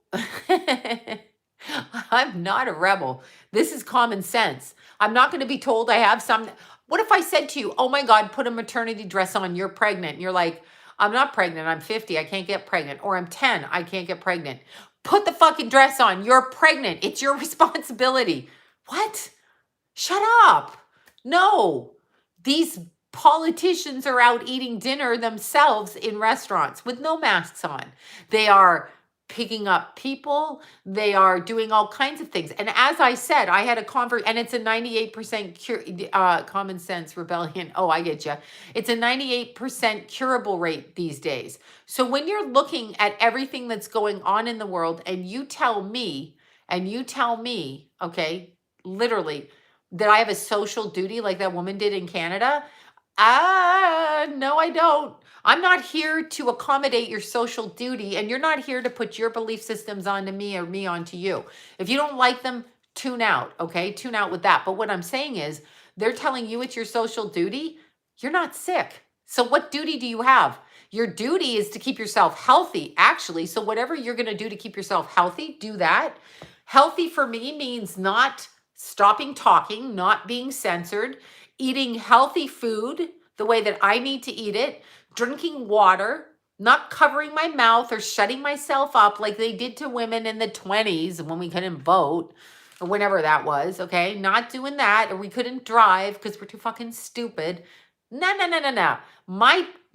I'm not a rebel. This is common sense. I'm not going to be told I have some. What if I said to you, oh my God, put a maternity dress on, you're pregnant. And you're like, I'm not pregnant. I'm 50. I can't get pregnant. Or I'm 10. I can't get pregnant. Put the fucking dress on. You're pregnant. It's your responsibility. What? Shut up. No. These politicians are out eating dinner themselves in restaurants with no masks on. They are picking up people. They are doing all kinds of things. And as I said, I had a and it's a 98% common sense rebellion. Oh, I get you. It's a 98% curable rate these days. So when you're looking at everything that's going on in the world and you tell me, okay, literally, that I have a social duty like that woman did in Canada? No, I don't. I'm not here to accommodate your social duty, and you're not here to put your belief systems onto me or me onto you. If you don't like them, tune out, okay? Tune out with that. But what I'm saying is, they're telling you it's your social duty. You're not sick. So what duty do you have? Your duty is to keep yourself healthy, actually. So whatever you're going to do to keep yourself healthy, do that. Healthy for me means not stopping talking, not being censored, eating healthy food the way that I need to eat it, drinking water, not covering my mouth or shutting myself up like they did to women in the 20s when we couldn't vote or whenever that was, okay? Not doing that, or we couldn't drive because we're too fucking stupid. No.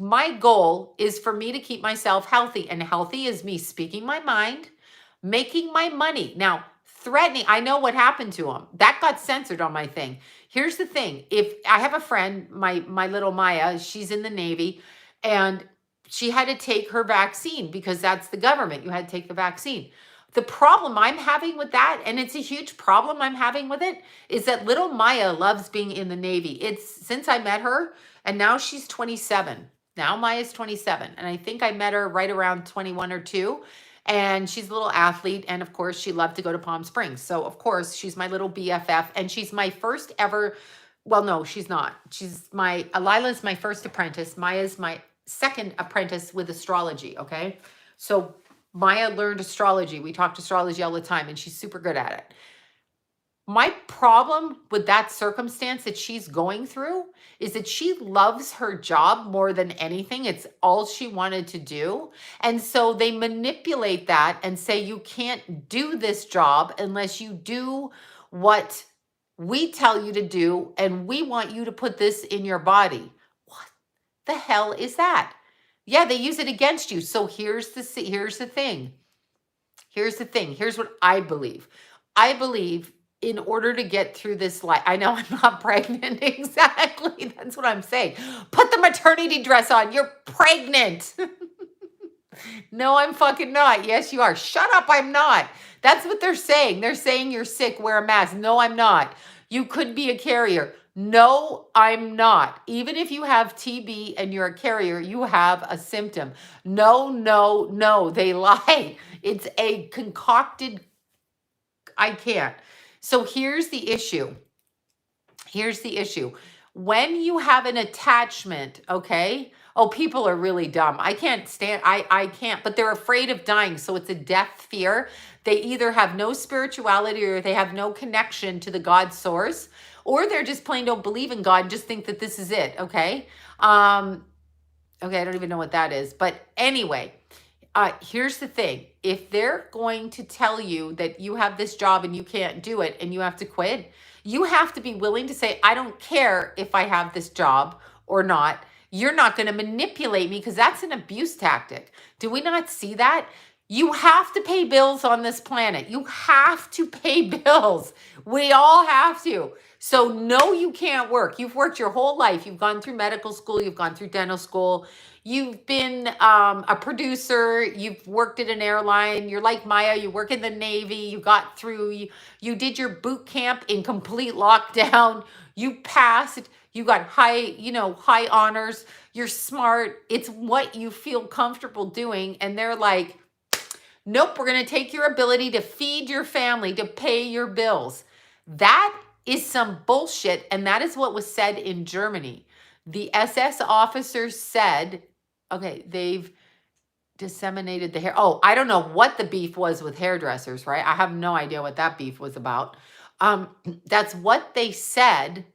My goal is for me to keep myself healthy, and healthy is me speaking my mind, making my money. Now, threatening, I know what happened to him. That got censored on my thing. Here's the thing. If I have a friend, my little Maya, she's in the Navy, and she had to take her vaccine because that's the government. You had to take the vaccine. The problem I'm having with that, and it's a huge problem I'm having with it, is that little Maya loves being in the Navy. It's since I met her, and now she's 27. Now Maya's 27, and I think I met her right around 21 or 2. And she's a little athlete, and of course, she loved to go to Palm Springs. So of course, she's my little BFF, and she's my first ever. Well, no, she's not. Lila's my first apprentice. Maya's my second apprentice with astrology. Okay, so Maya learned astrology. We talked astrology all the time, and she's super good at it. My problem with that circumstance that she's going through is that she loves her job more than anything. It's all she wanted to do. And so they manipulate that and say, you can't do this job unless you do what we tell you to do, and we want you to put this in your body. What the hell is that? Yeah, they use it against you. So here's the thing. Here's the thing. Here's what I believe. I believe in order to get through this life, I know I'm not pregnant. Exactly. That's what I'm saying. Put the maternity dress on. You're pregnant. No, I'm fucking not. Yes, you are. Shut up. I'm not. That's what they're saying. They're saying you're sick. Wear a mask. No, I'm not. You could be a carrier. No, I'm not. Even if you have TB and you're a carrier, you have a symptom. No. They lie. It's a concocted. I can't. So here's the issue. When you have an attachment, okay? Oh, people are really dumb. I can't, but they're afraid of dying. So it's a death fear. They either have no spirituality, or they have no connection to the God source, or they're just plain don't believe in God and just think that this is it, okay? Okay, I don't even know what that is. But anyway, here's the thing. If they're going to tell you that you have this job and you can't do it and you have to quit, you have to be willing to say, I don't care if I have this job or not. You're not going to manipulate me, because that's an abuse tactic. Do we not see that? You have to pay bills on this planet. You have to pay bills. We all have to. So no, you can't work. You've worked your whole life. You've gone through medical school. You've gone through dental school. You've been a producer. You've worked at an airline. You're like Maya. You work in the Navy. You got through. You did your boot camp in complete lockdown. You passed. You got high honors. You're smart. It's what you feel comfortable doing. And they're like, nope, we're going to take your ability to feed your family, to pay your bills. That is some bullshit. And that is what was said in Germany. The SS officers said, okay, they've disseminated the hair. Oh, I don't know what the beef was with hairdressers, right? I have no idea what that beef was about. That's what they said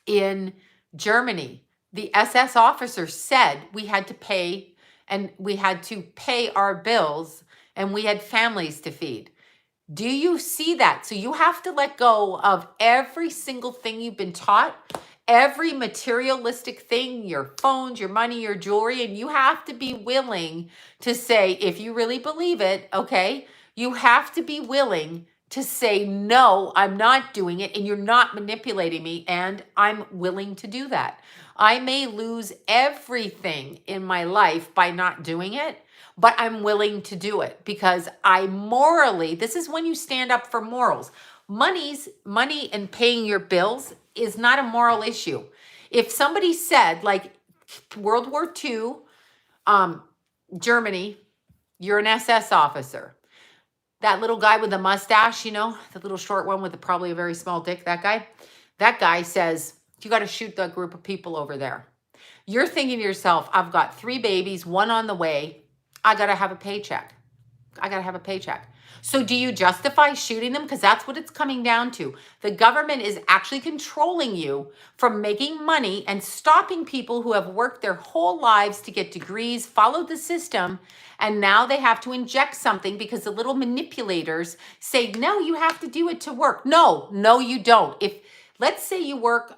in Germany. The SS officer said we had to pay, and we had to pay our bills, and we had families to feed. Do you see that? So you have to let go of every single thing you've been taught, every materialistic thing, your phones, your money, your jewelry, and you have to be willing to say, if you really believe it, okay, you have to be willing to say, no, I'm not doing it, and you're not manipulating me, and I'm willing to do that. I may lose everything in my life by not doing it, but I'm willing to do it because I morally, this is when you stand up for morals. Money and paying your bills is not a moral issue. If somebody said, like World War II, Germany, you're an SS officer. That little guy with the mustache, the little short one with probably a very small dick, that guy says, you got to shoot that group of people over there. You're thinking to yourself, I've got 3 babies, 1 on the way. I got to have a paycheck. So do you justify shooting them? Because that's what it's coming down to. The government is actually controlling you from making money and stopping people who have worked their whole lives to get degrees, followed the system, and now they have to inject something because the little manipulators say, no, you have to do it to work. No, you don't. If, let's say you work,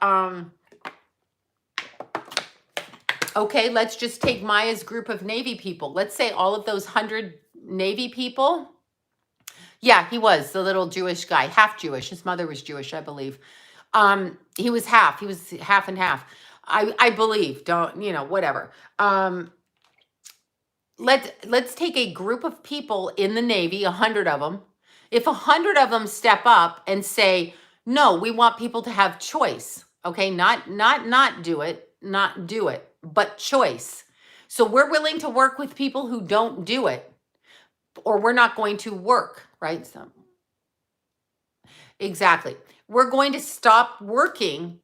okay, let's just take Maya's group of Navy people. Let's say all of those 100 Navy people. Yeah, he was the little Jewish guy, half Jewish. His mother was Jewish, I believe. He was half and half. I believe, whatever. Let's take a group of people in the Navy, 100 of them. If 100 of them step up and say, no, we want people to have choice. Okay, not do it, but choice. So we're willing to work with people who don't do it, or we're not going to work, right? So exactly. We're going to stop working,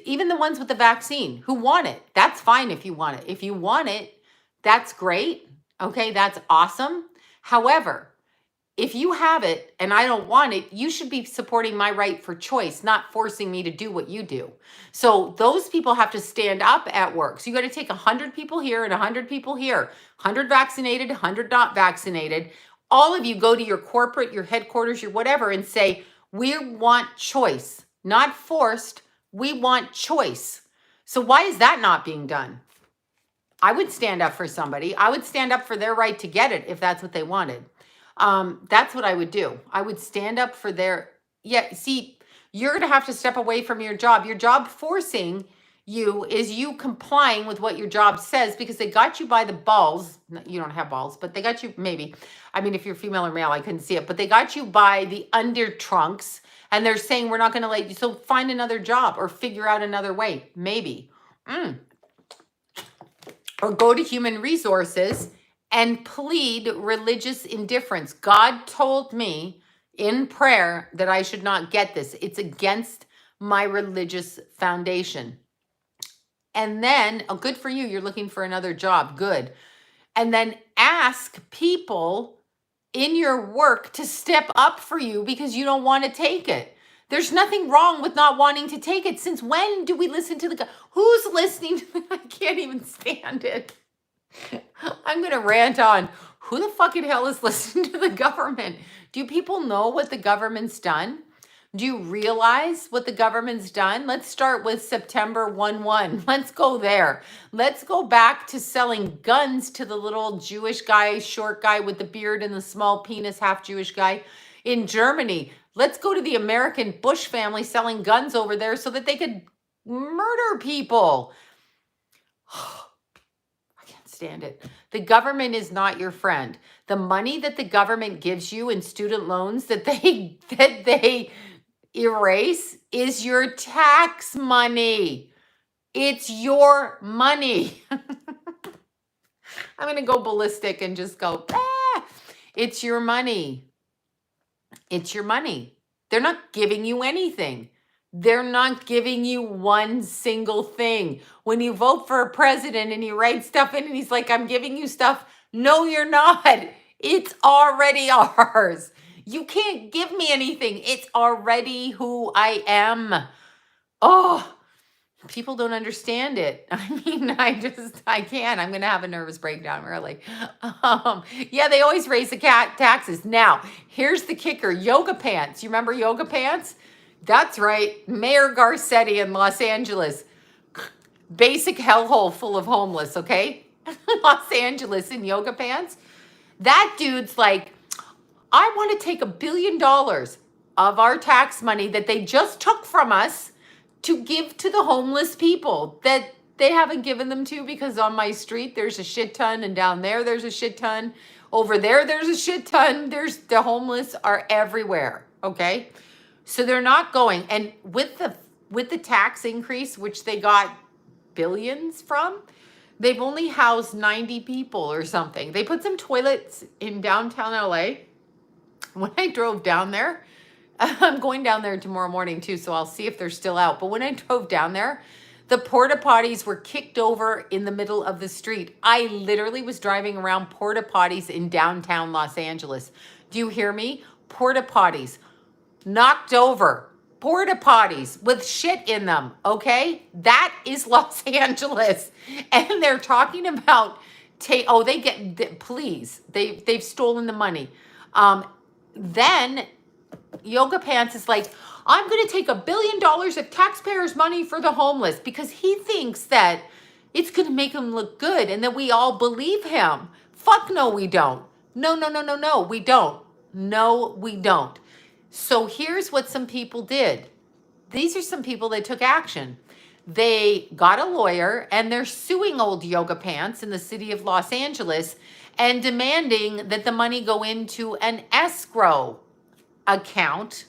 even the ones with the vaccine who want it. That's fine if you want it. If you want it, that's great. Okay, that's awesome. However, if you have it and I don't want it, you should be supporting my right for choice, not forcing me to do what you do. So those people have to stand up at work. So you got to take 100 people here and 100 people here, 100 vaccinated, 100 not vaccinated. All of you go to your corporate, your headquarters, your whatever, and say, we want choice, not forced. We want choice. So why is that not being done? I would stand up for somebody. I would stand up for their right to get it if that's what they wanted. That's what I would do. I would stand up for see, you're going to have to step away from your job. Your job forcing you is you complying with what your job says because they got you by the balls. You don't have balls, but they got you maybe. I mean, if you're female or male, I couldn't see it, but they got you by the under trunks and they're saying, we're not going to let you. So find another job or figure out another way. Maybe. Or go to human resources and plead religious indifference. God told me in prayer that I should not get this. It's against my religious foundation. And then, oh, good for you. You're looking for another job. Good. And then ask people in your work to step up for you because you don't want to take it. There's nothing wrong with not wanting to take it. Since when do we listen to who's listening to I can't even stand it. I'm going to rant on. Who the fucking hell is listening to the government? Do people know what the government's done? Do you realize what the government's done? Let's start with September 1/1. Let's go there. Let's go back to selling guns to the little Jewish guy, short guy with the beard and the small penis, half Jewish guy in Germany. Let's go to the American Bush family selling guns over there so that they could murder people. Stand it. The government is not your friend. The money that the government gives you in student loans that they erase is your tax money. It's your money. I'm going to go ballistic and just go, it's your money. It's your money. They're not giving you anything. They're not giving you one single thing. When you vote for a president and you write stuff in and he's like, I'm giving you stuff. No, you're not. It's already ours. You can't give me anything. It's already who I am. Oh, people don't understand it. I mean, I can't. I'm going to have a nervous breakdown, really. Yeah, they always raise the taxes. Now, here's the kicker. Yoga pants. You remember yoga pants? That's right. Mayor Garcetti in Los Angeles. Basic hellhole full of homeless, okay? Los Angeles in yoga pants. That dude's like, I want to take $1 billion of our tax money that they just took from us to give to the homeless people that they haven't given them to because on my street there's a shit ton and down there there's a shit ton. Over there there's a shit ton. The homeless are everywhere, okay? So they're not going. And with the tax increase, which they got billions from, they've only housed 90 people or something. They put some toilets in downtown LA. When I drove down there, I'm going down there tomorrow morning too, so I'll see if they're still out. But when I drove down there, the porta potties were kicked over in the middle of the street. I literally was driving around porta potties in downtown Los Angeles. Do you hear me? Porta potties knocked over. Porta potties with shit in them, okay? That is Los Angeles. And they're talking about, please, they've stolen the money. Then Yoga Pants is like, I'm going to take $1 billion of taxpayers' money for the homeless because he thinks that it's going to make him look good and that we all believe him. Fuck no, we don't. No, we don't. No, we don't. So here's what some people did. These are some people that took action. They got a lawyer and they're suing old Yoga Pants in the city of Los Angeles and demanding that the money go into an escrow account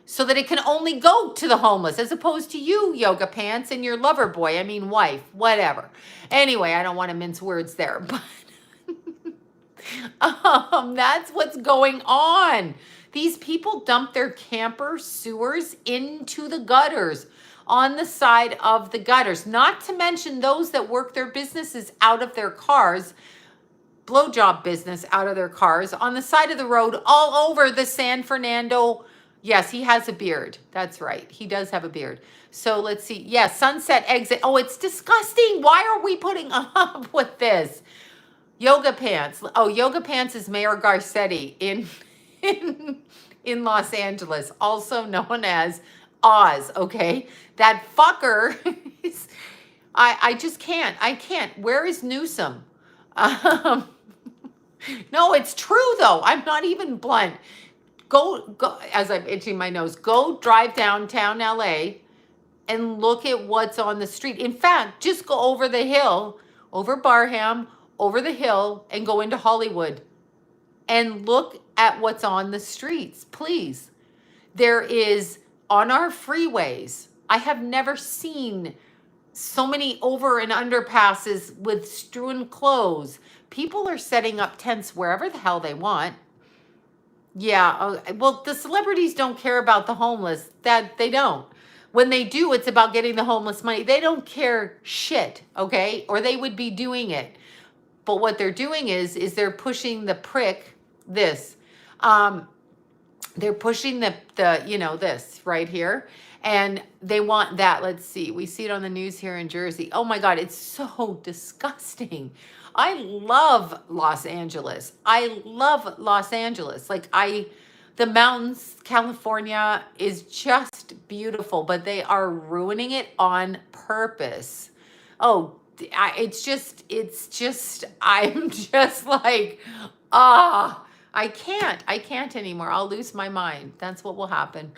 so that it can only go to the homeless as opposed to you, Yoga Pants, and your lover boy, wife, whatever. Anyway, I don't want to mince words there, but that's what's going on. These people dump their camper sewers into the gutters on the side of the gutters, not to mention those that work their businesses out of their cars, blowjob business out of their cars on the side of the road all over the San Fernando. Yes, he has a beard. That's right. He does have a beard. So let's see. Yeah, Sunset Exit. Oh, it's disgusting. Why are we putting up with this? Yoga Pants. Oh, Yoga Pants is Mayor Garcetti in Los Angeles, also known as Oz, okay? That fucker is, I just can't. I can't. Where is Newsom? No, it's true though. I'm not even blunt. Go, as I'm itching my nose, go drive downtown LA and look at what's on the street. In fact, just go over the hill, over Barham, over the hill, and go into Hollywood and look at what's on the streets, please. There is, on our freeways, I have never seen so many over and underpasses with strewn clothes. People are setting up tents wherever the hell they want. Yeah, well, the celebrities don't care about the homeless. That they don't. When they do, it's about getting the homeless money. They don't care shit, okay? Or they would be doing it. But what they're doing is they're pushing the prick, this. They're pushing the this right here. And they want that. Let's see. We see it on the news here in Jersey. Oh my God, it's so disgusting. I love Los Angeles. I love Los Angeles. The mountains, California is just beautiful, but they are ruining it on purpose. Oh, it's just, I'm just like, I can't anymore. I'll lose my mind. That's what will happen.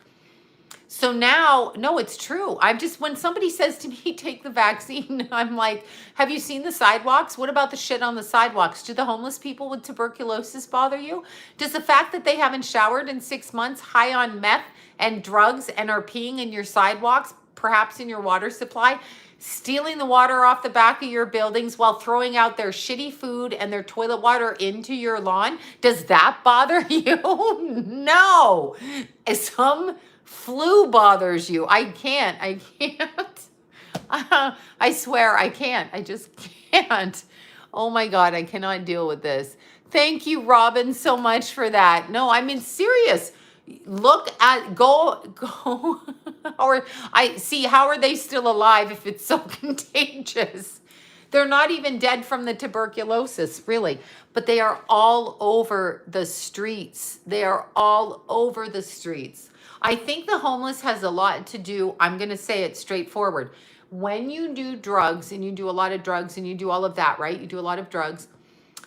So now, no, it's true. When somebody says to me, take the vaccine, I'm like, have you seen the sidewalks? What about the shit on the sidewalks? Do the homeless people with tuberculosis bother you? Does the fact that they haven't showered in 6 months, high on meth and drugs, and are peeing in your sidewalks, perhaps in your water supply, stealing the water off the back of your buildings while throwing out their shitty food and their toilet water into your lawn, does that bother you? No. Some flu bothers you. I can't. I swear I can't. I just can't. Oh my God, I cannot deal with this. Thank you, Robin, so much for that. No, serious. Go. Or I see, how are they still alive if it's so contagious? They're not even dead from the tuberculosis, really, but they are all over the streets. They are all over the streets. I think the homeless has a lot to do. I'm going to say it straightforward. When you do drugs and you do a lot of drugs and you do all of that, right? You do a lot of drugs.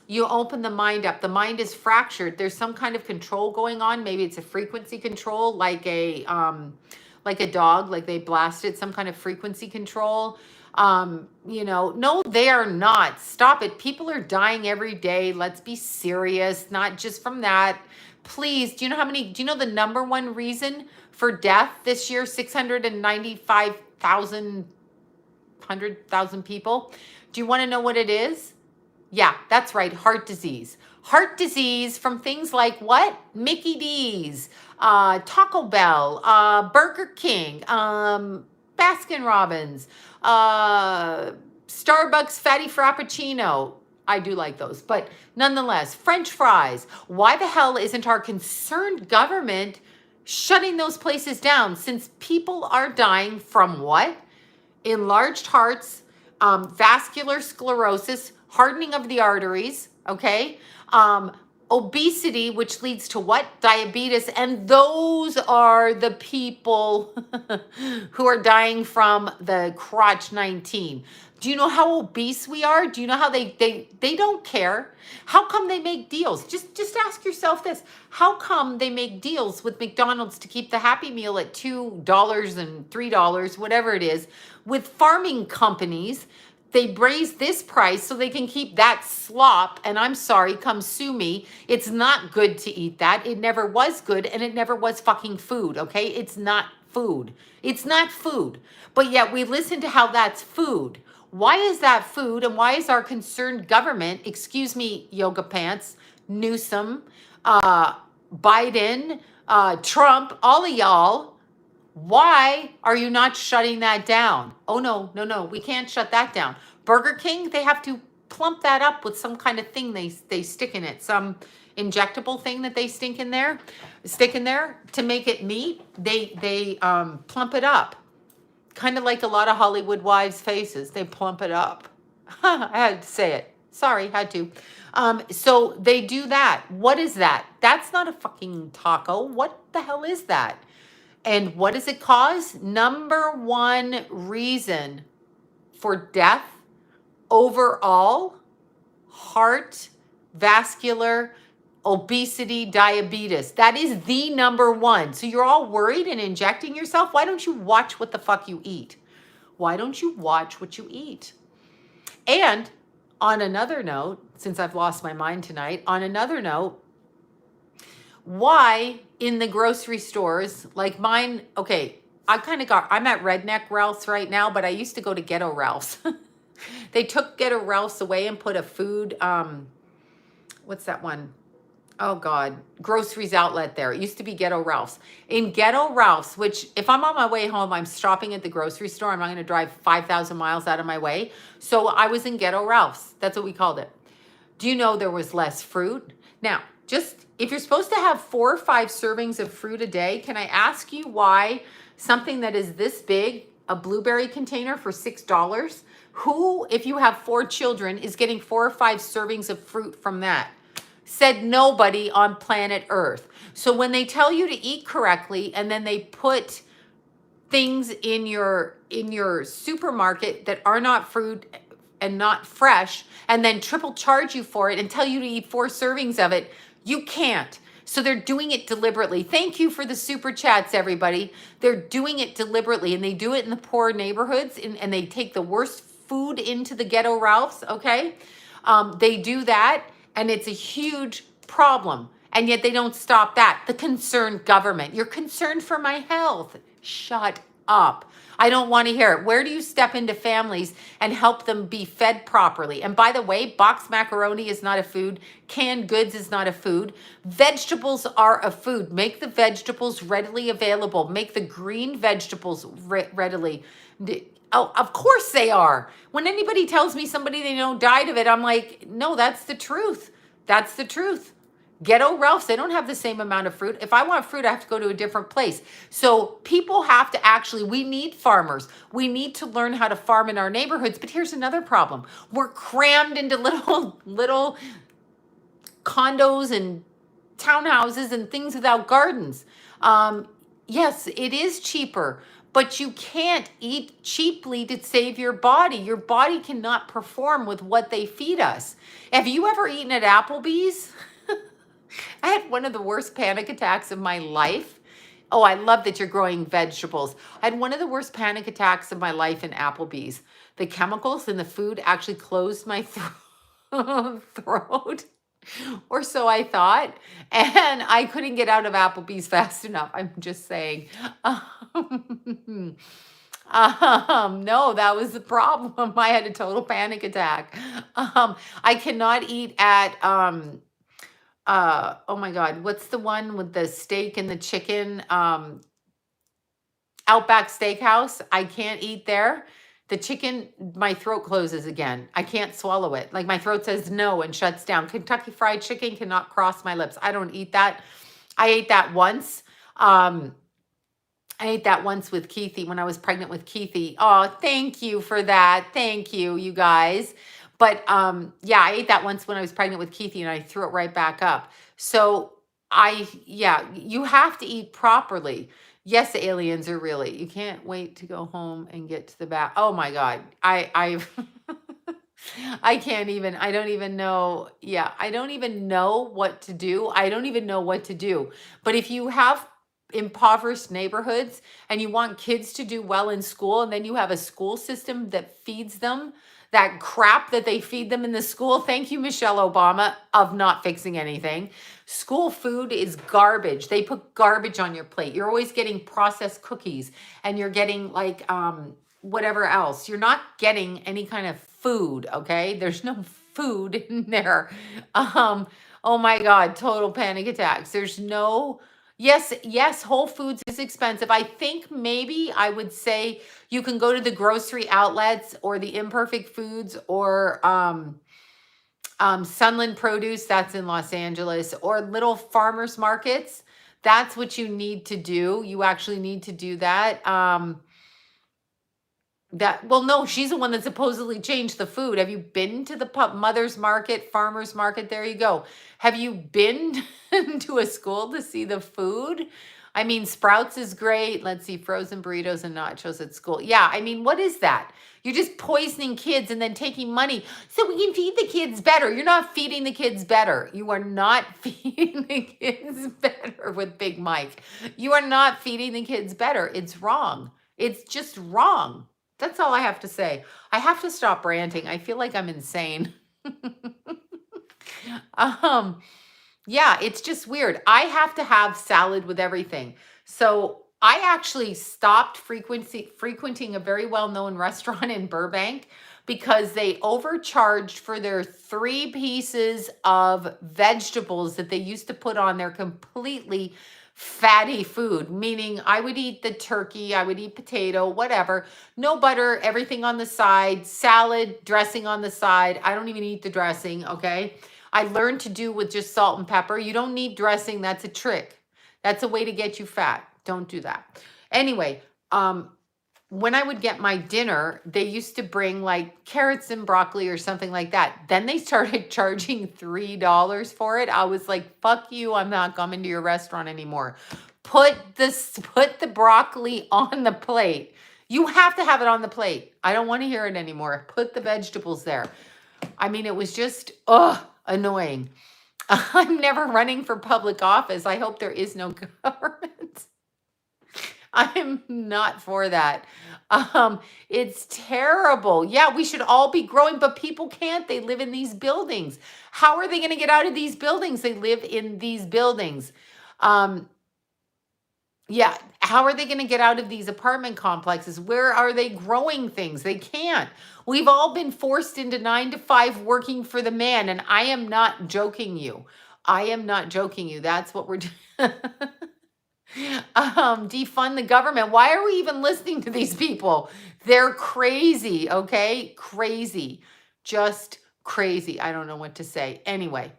You open the mind up. The mind is fractured. There's some kind of control going on. Maybe it's a frequency control, like a dog, like they blasted some kind of frequency control. No, they are not. Stop it. People are dying every day. Let's be serious. Not just from that. Please, do you know the number one reason for death this year? 695,000, 100,000 people. Do you want to know what it is? Yeah, that's right. Heart disease. Heart disease from things like what? Mickey D's, Taco Bell, Burger King, Baskin Robbins, Starbucks Fatty Frappuccino. I do like those, but nonetheless, French fries. Why the hell isn't our concerned government shutting those places down, since people are dying from what? Enlarged hearts, vascular sclerosis, hardening of the arteries, okay? Obesity, which leads to what? Diabetes. And those are the people who are dying from the crotch 19. Do you know how obese we are? Do you know how they don't care? How come they make deals? Just ask yourself this. How come they make deals with McDonald's to keep the Happy Meal at $2 and $3, whatever it is, with farming companies? They raise this price so they can keep that slop, and I'm sorry, come sue me. It's not good to eat that. It never was good, and it never was fucking food, okay? It's not food. It's not food. But yet we listen to how that's food. Why is that food, and why is our concerned government, excuse me, yoga pants, Newsom, Biden, Trump, all of y'all, why are you not shutting that down? Oh, no, we can't shut that down. Burger King, they have to plump that up with some kind of thing they stick in it, some injectable thing that they stick in there to make it meat. They plump it up, kind of like a lot of Hollywood wives' faces. They plump it up. I had to say it. Sorry, had to. So they do that. What is that? That's not a fucking taco. What the hell is that? And what does it cause? Number one reason for death overall: heart, vascular, obesity, diabetes. That is the number one. So you're all worried and injecting yourself. Why don't you watch what the fuck you eat? Why don't you watch what you eat? And on another note, since I've lost my mind tonight, on another note, why in the grocery stores like mine, okay, I'm at Redneck Ralph's right now, but I used to go to Ghetto Ralph's. They took Ghetto Ralph's away and put a food, what's that one? Oh God, groceries outlet there. It used to be Ghetto Ralph's. In Ghetto Ralph's, which if I'm on my way home, I'm stopping at the grocery store. I'm not going to drive 5,000 miles out of my way. So I was in Ghetto Ralph's. That's what we called it. Do you know there was less fruit? Now, just if you're supposed to have 4 or 5 servings of fruit a day, can I ask you why something that is this big, a blueberry container for $6, who, if you have 4 children, is getting 4 or 5 servings of fruit from that? Said nobody on planet Earth. So when they tell you to eat correctly and then they put things in your supermarket that are not fruit and not fresh, and then triple charge you for it and tell you to eat 4 servings of it, you can't. So they're doing it deliberately. Thank you for the super chats, everybody. They're doing it deliberately, and they do it in the poor neighborhoods, and they take the worst food into the Ghetto Ralphs, okay? They do that, and it's a huge problem. And yet they don't stop that. The concerned government. You're concerned for my health. Shut up. I don't want to hear it. Where do you step into families and help them be fed properly? And by the way, boxed macaroni is not a food. Canned goods is not a food. Vegetables are a food. Make the vegetables readily available. Make the green vegetables readily. Oh, of course they are. When anybody tells me somebody they know died of it, I'm like, no, that's the truth. That's the truth. Ghetto Ralph's, they don't have the same amount of fruit. If I want fruit, I have to go to a different place. So people have to actually, we need farmers. We need to learn how to farm in our neighborhoods. But here's another problem. We're crammed into little condos and townhouses and things without gardens. Yes, it is cheaper, but you can't eat cheaply to save your body. Your body cannot perform with what they feed us. Have you ever eaten at Applebee's? I had one of the worst panic attacks of my life. Oh, I love that you're growing vegetables. I had one of the worst panic attacks of my life in Applebee's. The chemicals in the food actually closed my throat. or so I thought. And I couldn't get out of Applebee's fast enough. I'm just saying. Um, no, that was the problem. I had a total panic attack. I cannot eat at oh my God, what's the one with the steak and the chicken? Outback Steakhouse. I can't eat there. The chicken, my throat closes again. I can't swallow it. Like my throat says no and shuts down. Kentucky Fried Chicken cannot cross my lips. I don't eat that. I ate that once. I ate that once with Keithy when I was pregnant with Keithy. Oh, thank you for that. Thank you, you guys. But yeah, I ate that once when I was pregnant with Keithy and I threw it right back up. So yeah, you have to eat properly. Yes, aliens are really. You can't wait to go home and get to the bath. Oh my God. I I can't even, I don't even know. Yeah, I don't even know what to do. I don't even know what to do. But if you have impoverished neighborhoods and you want kids to do well in school, and then you have a school system that feeds them that crap that they feed them in the school. Thank you, Michelle Obama, of not fixing anything. School food is garbage. They put garbage on your plate. You're always getting processed cookies and you're getting like whatever else. You're not getting any kind of food, okay? There's no food in there. Oh my God, total panic attacks. There's no, yes, Whole Foods is expensive. I think maybe I would say you can go to the grocery outlets or the Imperfect Foods or Sunland Produce, that's in Los Angeles, or little farmers markets. That's what you need to do. You actually need to do that. Well, no, she's the one that supposedly changed the food. Have you been to the mother's market, farmer's market? There you go. Have you been to a school to see the food? I mean, Sprouts is great. Let's see, frozen burritos and nachos at school. Yeah, I mean, what is that? You're just poisoning kids and then taking money so we can feed the kids better. You're not feeding the kids better. You are not feeding the kids better with Big Mike. You are not feeding the kids better. It's wrong. It's just wrong. That's all I have to say. I have to stop ranting. I feel like I'm insane. Yeah, it's just weird. I have to have salad with everything. So I actually stopped frequenting a very well-known restaurant in Burbank because they overcharged for their 3 pieces of vegetables that they used to put on their completely fatty food, meaning I would eat the turkey, I would eat potato, whatever, no butter, everything on the side, salad, dressing on the side. I don't even eat the dressing, okay? I learned to do with just salt and pepper. You don't need dressing. That's a trick. That's a way to get you fat. Don't do that. Anyway, when I would get my dinner, they used to bring like carrots and broccoli or something like that. Then they started charging $3 for it. I was like, fuck you. I'm not coming to your restaurant anymore. Put the broccoli on the plate. You have to have it on the plate. I don't want to hear it anymore. Put the vegetables there. I mean, it was just, annoying. I'm never running for public office. I hope there is no government. I'm not for that. It's terrible. Yeah, we should all be growing, but people can't. They live in these buildings. How are they going to get out of these buildings? They live in these buildings. Yeah, how are they going to get out of these apartment complexes? Where are they growing things? They can't. We've all been forced into 9 to 5 working for the man, and I am not joking you. I am not joking you. That's what we're doing. Defund the government. Why are we even listening to these people? They're crazy, okay? Crazy. Just crazy. I don't know what to say. Anyway.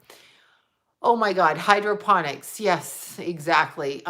Oh my God. Hydroponics. Yes, exactly.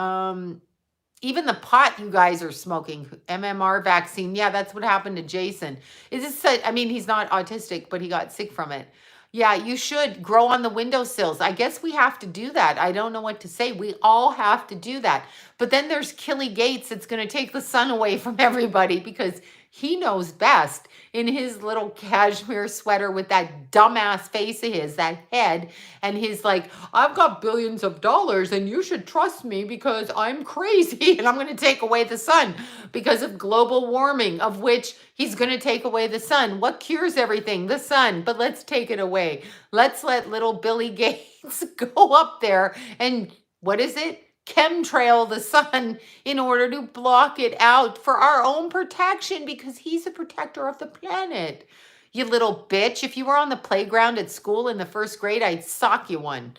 Even the pot you guys are smoking, MMR vaccine. Yeah, that's what happened to Jason. Is this, I mean, he's not autistic, but he got sick from it. Yeah, you should grow on the windowsills. I guess we have to do that. I don't know what to say. We all have to do that. But then there's Killy Gates that's going to take the sun away from everybody because He knows best in his little cashmere sweater with that dumbass face of his, that head, and his like, I've got billions of dollars and you should trust me because I'm crazy and I'm going to take away the sun because of global warming, of which he's going to take away the sun. What cures everything? The sun. But let's take it away. Let's let little Billy Gates go up there and what is it? Chemtrail the sun in order to block it out for our own protection because he's a protector of the planet. You little bitch. If you were on the playground at school in the first grade, I'd sock you one,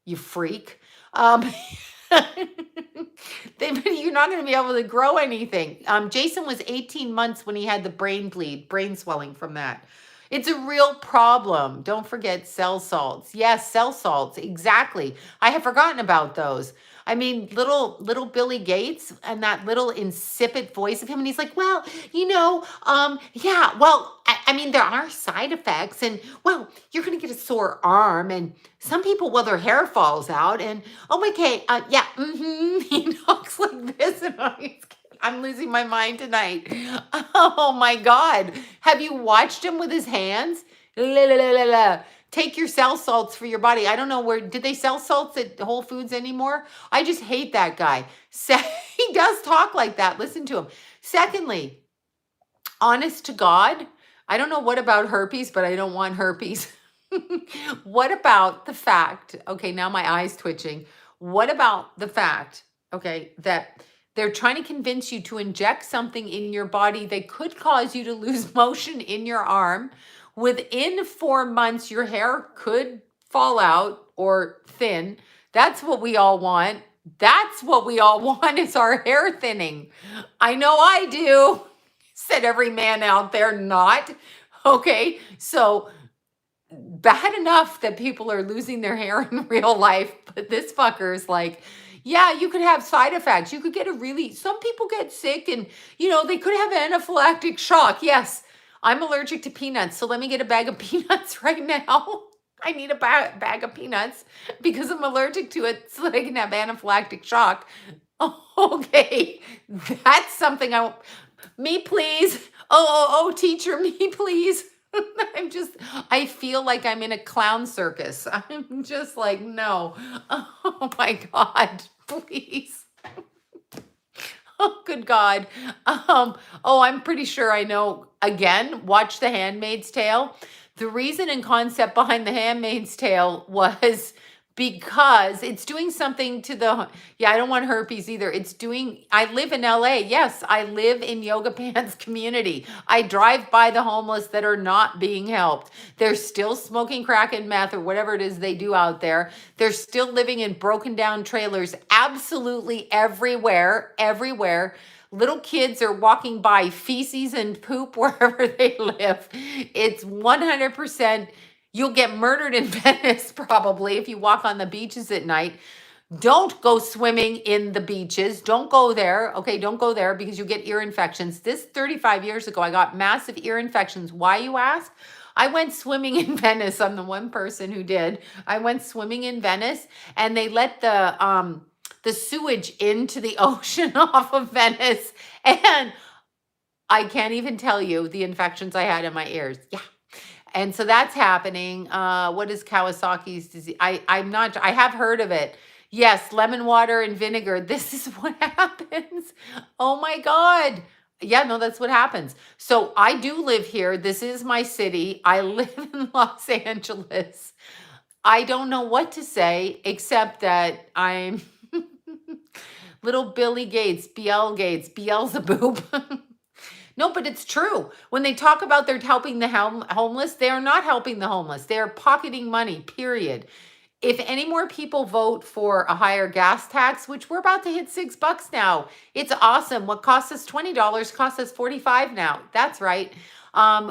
you freak. You're not going to be able to grow anything. Jason was 18 months when he had the brain bleed, brain swelling from that. It's a real problem. Don't forget cell salts. Yes, cell salts. Exactly. I have forgotten about those. I mean, little Billy Gates and that little insipid voice of him. And he's like, well, yeah, well, I mean, there are side effects and, well, you're going to get a sore arm. And some people, well, their hair falls out. And, oh, okay, yeah, he talks like this. And I'm losing my mind tonight. Oh, my God. Have you watched him with his hands? La, la, la, la, la. Take your cell salts for your body. I don't know where, did they sell salts at Whole Foods anymore? I just hate that guy. He does talk like that. Listen to him. Secondly, honest to God, I don't know what about herpes, but I don't want herpes. What about the fact, okay, now my eye's twitching. What about the fact, okay, that they're trying to convince you to inject something in your body that could cause you to lose motion in your arm. Within 4 months, your hair could fall out or thin. That's what we all want. That's what we all want is our hair thinning. I know I do. Said every man out there not. Okay, so bad enough that people are losing their hair in real life, but this fucker is like, yeah, you could have side effects. You could get some people get sick and, they could have anaphylactic shock. Yes, I'm allergic to peanuts, so let me get a bag of peanuts right now. I need a bag of peanuts because I'm allergic to it so that I can have anaphylactic shock. Okay, that's something me please. Oh, teacher, me please. I feel like I'm in a clown circus. I'm just like, no. Oh my God, please. Oh, good God. I'm pretty sure I know. Again, watch The Handmaid's Tale. The reason and concept behind The Handmaid's Tale was because it's doing something to I don't want herpes either. I live in LA. Yes, I live in Yoga Pants community. I drive by the homeless that are not being helped. They're still smoking crack and meth or whatever it is they do out there. They're still living in broken down trailers absolutely everywhere. Little kids are walking by feces and poop wherever they live. It's 100%. You'll get murdered in Venice probably if you walk on the beaches at night. Don't go swimming in the beaches. Don't go there. Okay, don't go there because you get ear infections. This 35 years ago, I got massive ear infections. Why, you ask? I went swimming in Venice. I'm the one person who did. I went swimming in Venice and they let the sewage into the ocean off of Venice. And I can't even tell you the infections I had in my ears. Yeah. And so that's happening. What is Kawasaki's disease? I have heard of it. Yes, lemon water and vinegar. This is what happens. Oh my God. Yeah, no, that's what happens. So I do live here. This is my city. I live in Los Angeles. I don't know what to say except that I'm little Billy Gates, Beelzebub. No, but it's true. When they talk about they're helping the homeless, they are not helping the homeless. They are pocketing money, period. If any more people vote for a higher gas tax, which we're about to hit $6 now, it's awesome. What costs us $20 costs us $45 now. That's right.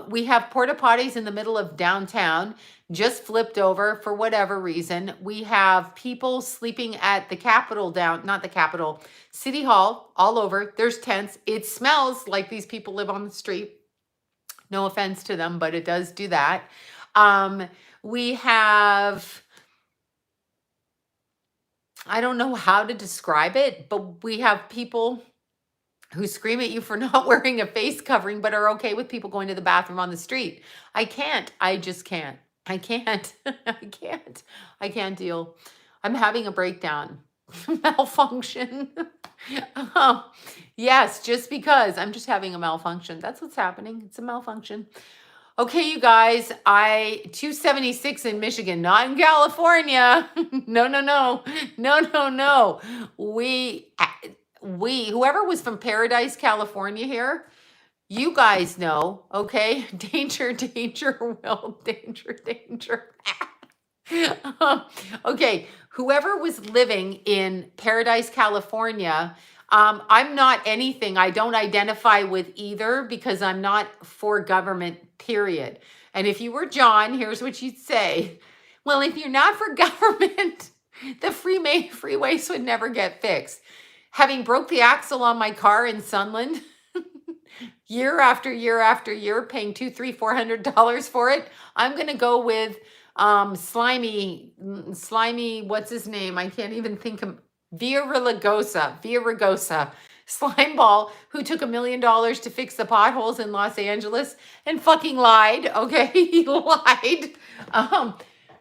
We have porta potties in the middle of downtown, just flipped over for whatever reason. We have people sleeping at the Capitol not the Capitol, City Hall, all over. There's tents. It smells like these people live on the street. No offense to them, but it does do that. We have, I don't know how to describe it, but we have people who scream at you for not wearing a face covering but are okay with people going to the bathroom on the street. I can't. I just can't. I can't. I can't. I can't deal. I'm having a breakdown. Malfunction. Um, yes, just because I'm just having a malfunction. That's what's happening. It's a malfunction. Okay, you guys, 276 in Michigan, not in California. No, no, no. No, no, no. Whoever was from Paradise, California here, you guys know, okay? Danger, danger, Will, danger, danger. Okay, whoever was living in Paradise, California, I'm not anything. I don't identify with either because I'm not for government, period. And if you were John, here's what you'd say. Well, if you're not for government, the freeways would never get fixed. Having broke the axle on my car in Sunland, year after year after year, paying $200, $300, $400 for it, I'm gonna go with slimy, what's his name? I can't even think of Via Ragosa, slime ball, who took $1 million to fix the potholes in Los Angeles and fucking lied. Okay, he lied.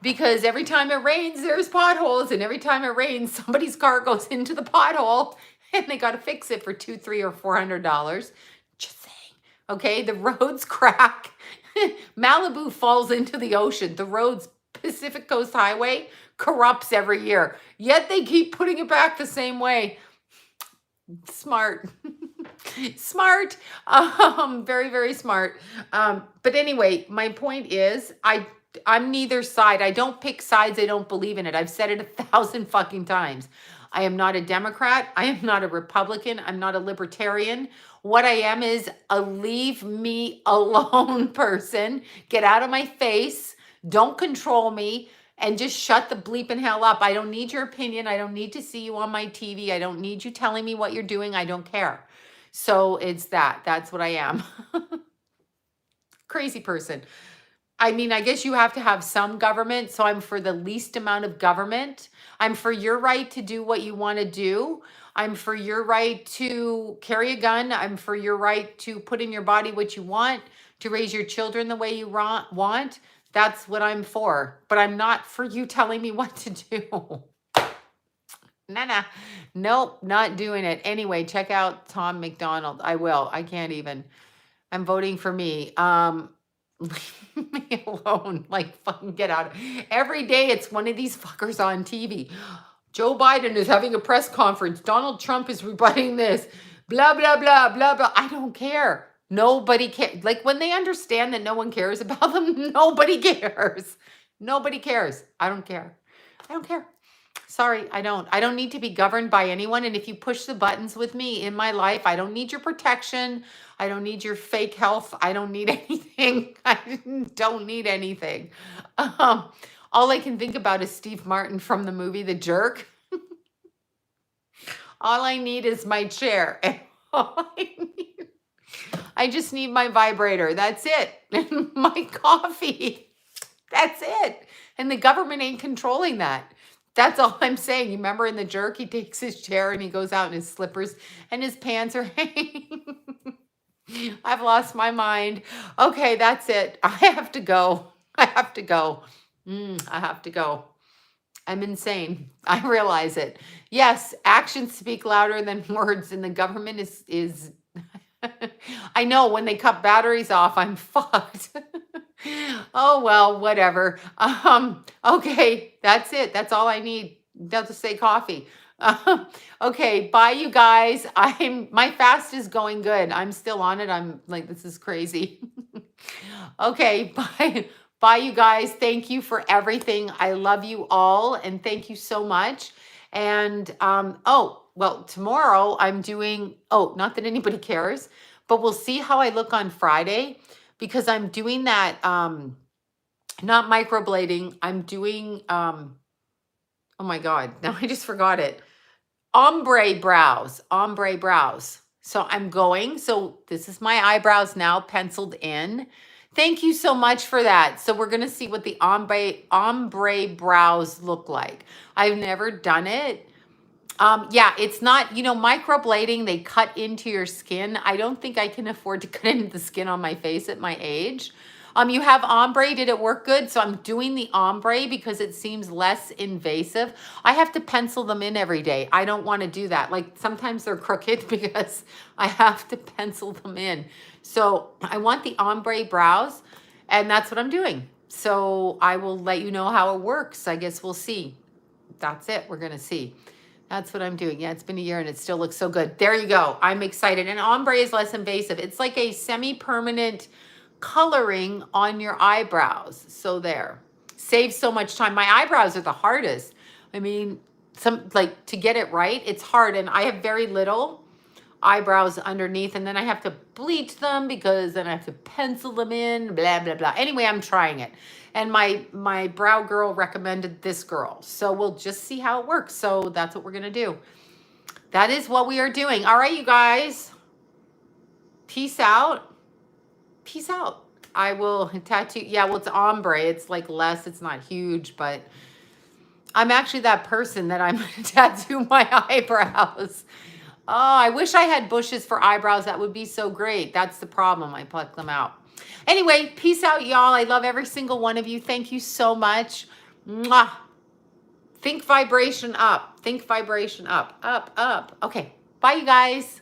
Because every time it rains, there's potholes, and every time it rains, somebody's car goes into the pothole, and they got to fix it for $200, $300, or $400. Just saying. Okay, the roads crack. Malibu falls into the ocean. The roads, Pacific Coast Highway, corrupts every year. Yet they keep putting it back the same way. Smart. Smart. Very, very smart. But anyway, my point is, I'm neither side. I don't pick sides. I don't believe in it. I've said it 1,000 fucking times. I am not a Democrat. I am not a Republican. I'm not a libertarian. What I am is a leave me alone person. Get out of my face. Don't control me. And just shut the bleeping hell up. I don't need your opinion. I don't need to see you on my TV. I don't need you telling me what you're doing. I don't care. So it's that. That's what I am. Crazy person. I mean, I guess you have to have some government. So I'm for the least amount of government. I'm for your right to do what you want to do. I'm for your right to carry a gun. I'm for your right to put in your body what you want, to raise your children the way you want. That's what I'm for. But I'm not for you telling me what to do. Nah. Nope, not doing it. Anyway, check out Tom McDonald. I will. I can't even. I'm voting for me. Leave me alone. Like, fucking get out. Every day it's one of these fuckers on TV. Joe Biden is having a press conference. Donald Trump is rebutting this. Blah, blah, blah, blah, blah. I don't care. Nobody cares. Like, when they understand that no one cares about them, nobody cares. Nobody cares. I don't care. I don't care. Sorry, I don't. I don't need to be governed by anyone. And if you push the buttons with me in my life, I don't need your protection. I don't need your fake health. I don't need anything. I don't need anything. All I can think about is Steve Martin from the movie The Jerk. All I need is my chair. I just need my vibrator. That's it. And my coffee. That's it. And the government ain't controlling that. That's all I'm saying. You remember in The Jerk, he takes his chair and he goes out in his slippers and his pants are hanging. I've lost my mind. Okay, that's it. I have to go. I have to go. I have to go. I'm insane. I realize it. Yes, actions speak louder than words, and the government is I know when they cut batteries off, I'm fucked. Oh, well, whatever. Okay, that's it. That's all I need. They'll just say coffee. Okay, bye, you guys. My fast is going good. I'm still on it. I'm like, this is crazy. Okay, bye. Bye, you guys. Thank you for everything. I love you all, and thank you so much. And oh, well, tomorrow I'm doing, not that anybody cares, but we'll see how I look on Friday, because I'm doing that, not microblading. I'm doing, oh my God, now I just forgot it. Ombre brows. So this is my eyebrows now penciled in. Thank you so much for that. So we're going to see what the ombre brows look like. I've never done it. Yeah, it's not, microblading, they cut into your skin. I don't think I can afford to cut into the skin on my face at my age. You have ombre. Did it work good? So I'm doing the ombre because it seems less invasive. I have to pencil them in every day. I don't want to do that. Like sometimes they're crooked because I have to pencil them in. So I want the ombre brows, and that's what I'm doing. So I will let you know how it works. I guess we'll see. That's it. We're going to see. That's what I'm doing. Yeah, it's been a year and it still looks so good. There you go. I'm excited. And ombre is less invasive. It's like a semi-permanent coloring on your eyebrows. So there. Saves so much time. My eyebrows are the hardest. I mean, to get it right, it's hard. And I have very little eyebrows underneath, and then I have to bleach them because then I have to pencil them in, blah, blah, blah. Anyway, I'm trying it. And my brow girl recommended this girl. So we'll just see how it works. So that's what we're going to do. That is what we are doing. All right, you guys. Peace out. Peace out. I will tattoo. Yeah, well, it's ombre. It's like less. It's not huge, but I'm actually that person that I'm going to tattoo my eyebrows. Oh, I wish I had bushes for eyebrows. That would be so great. That's the problem. I pluck them out. Anyway, peace out, y'all. I love every single one of you. Thank you so much. Mwah. Think vibration up. Think vibration up. Up, up. Okay. Bye, you guys.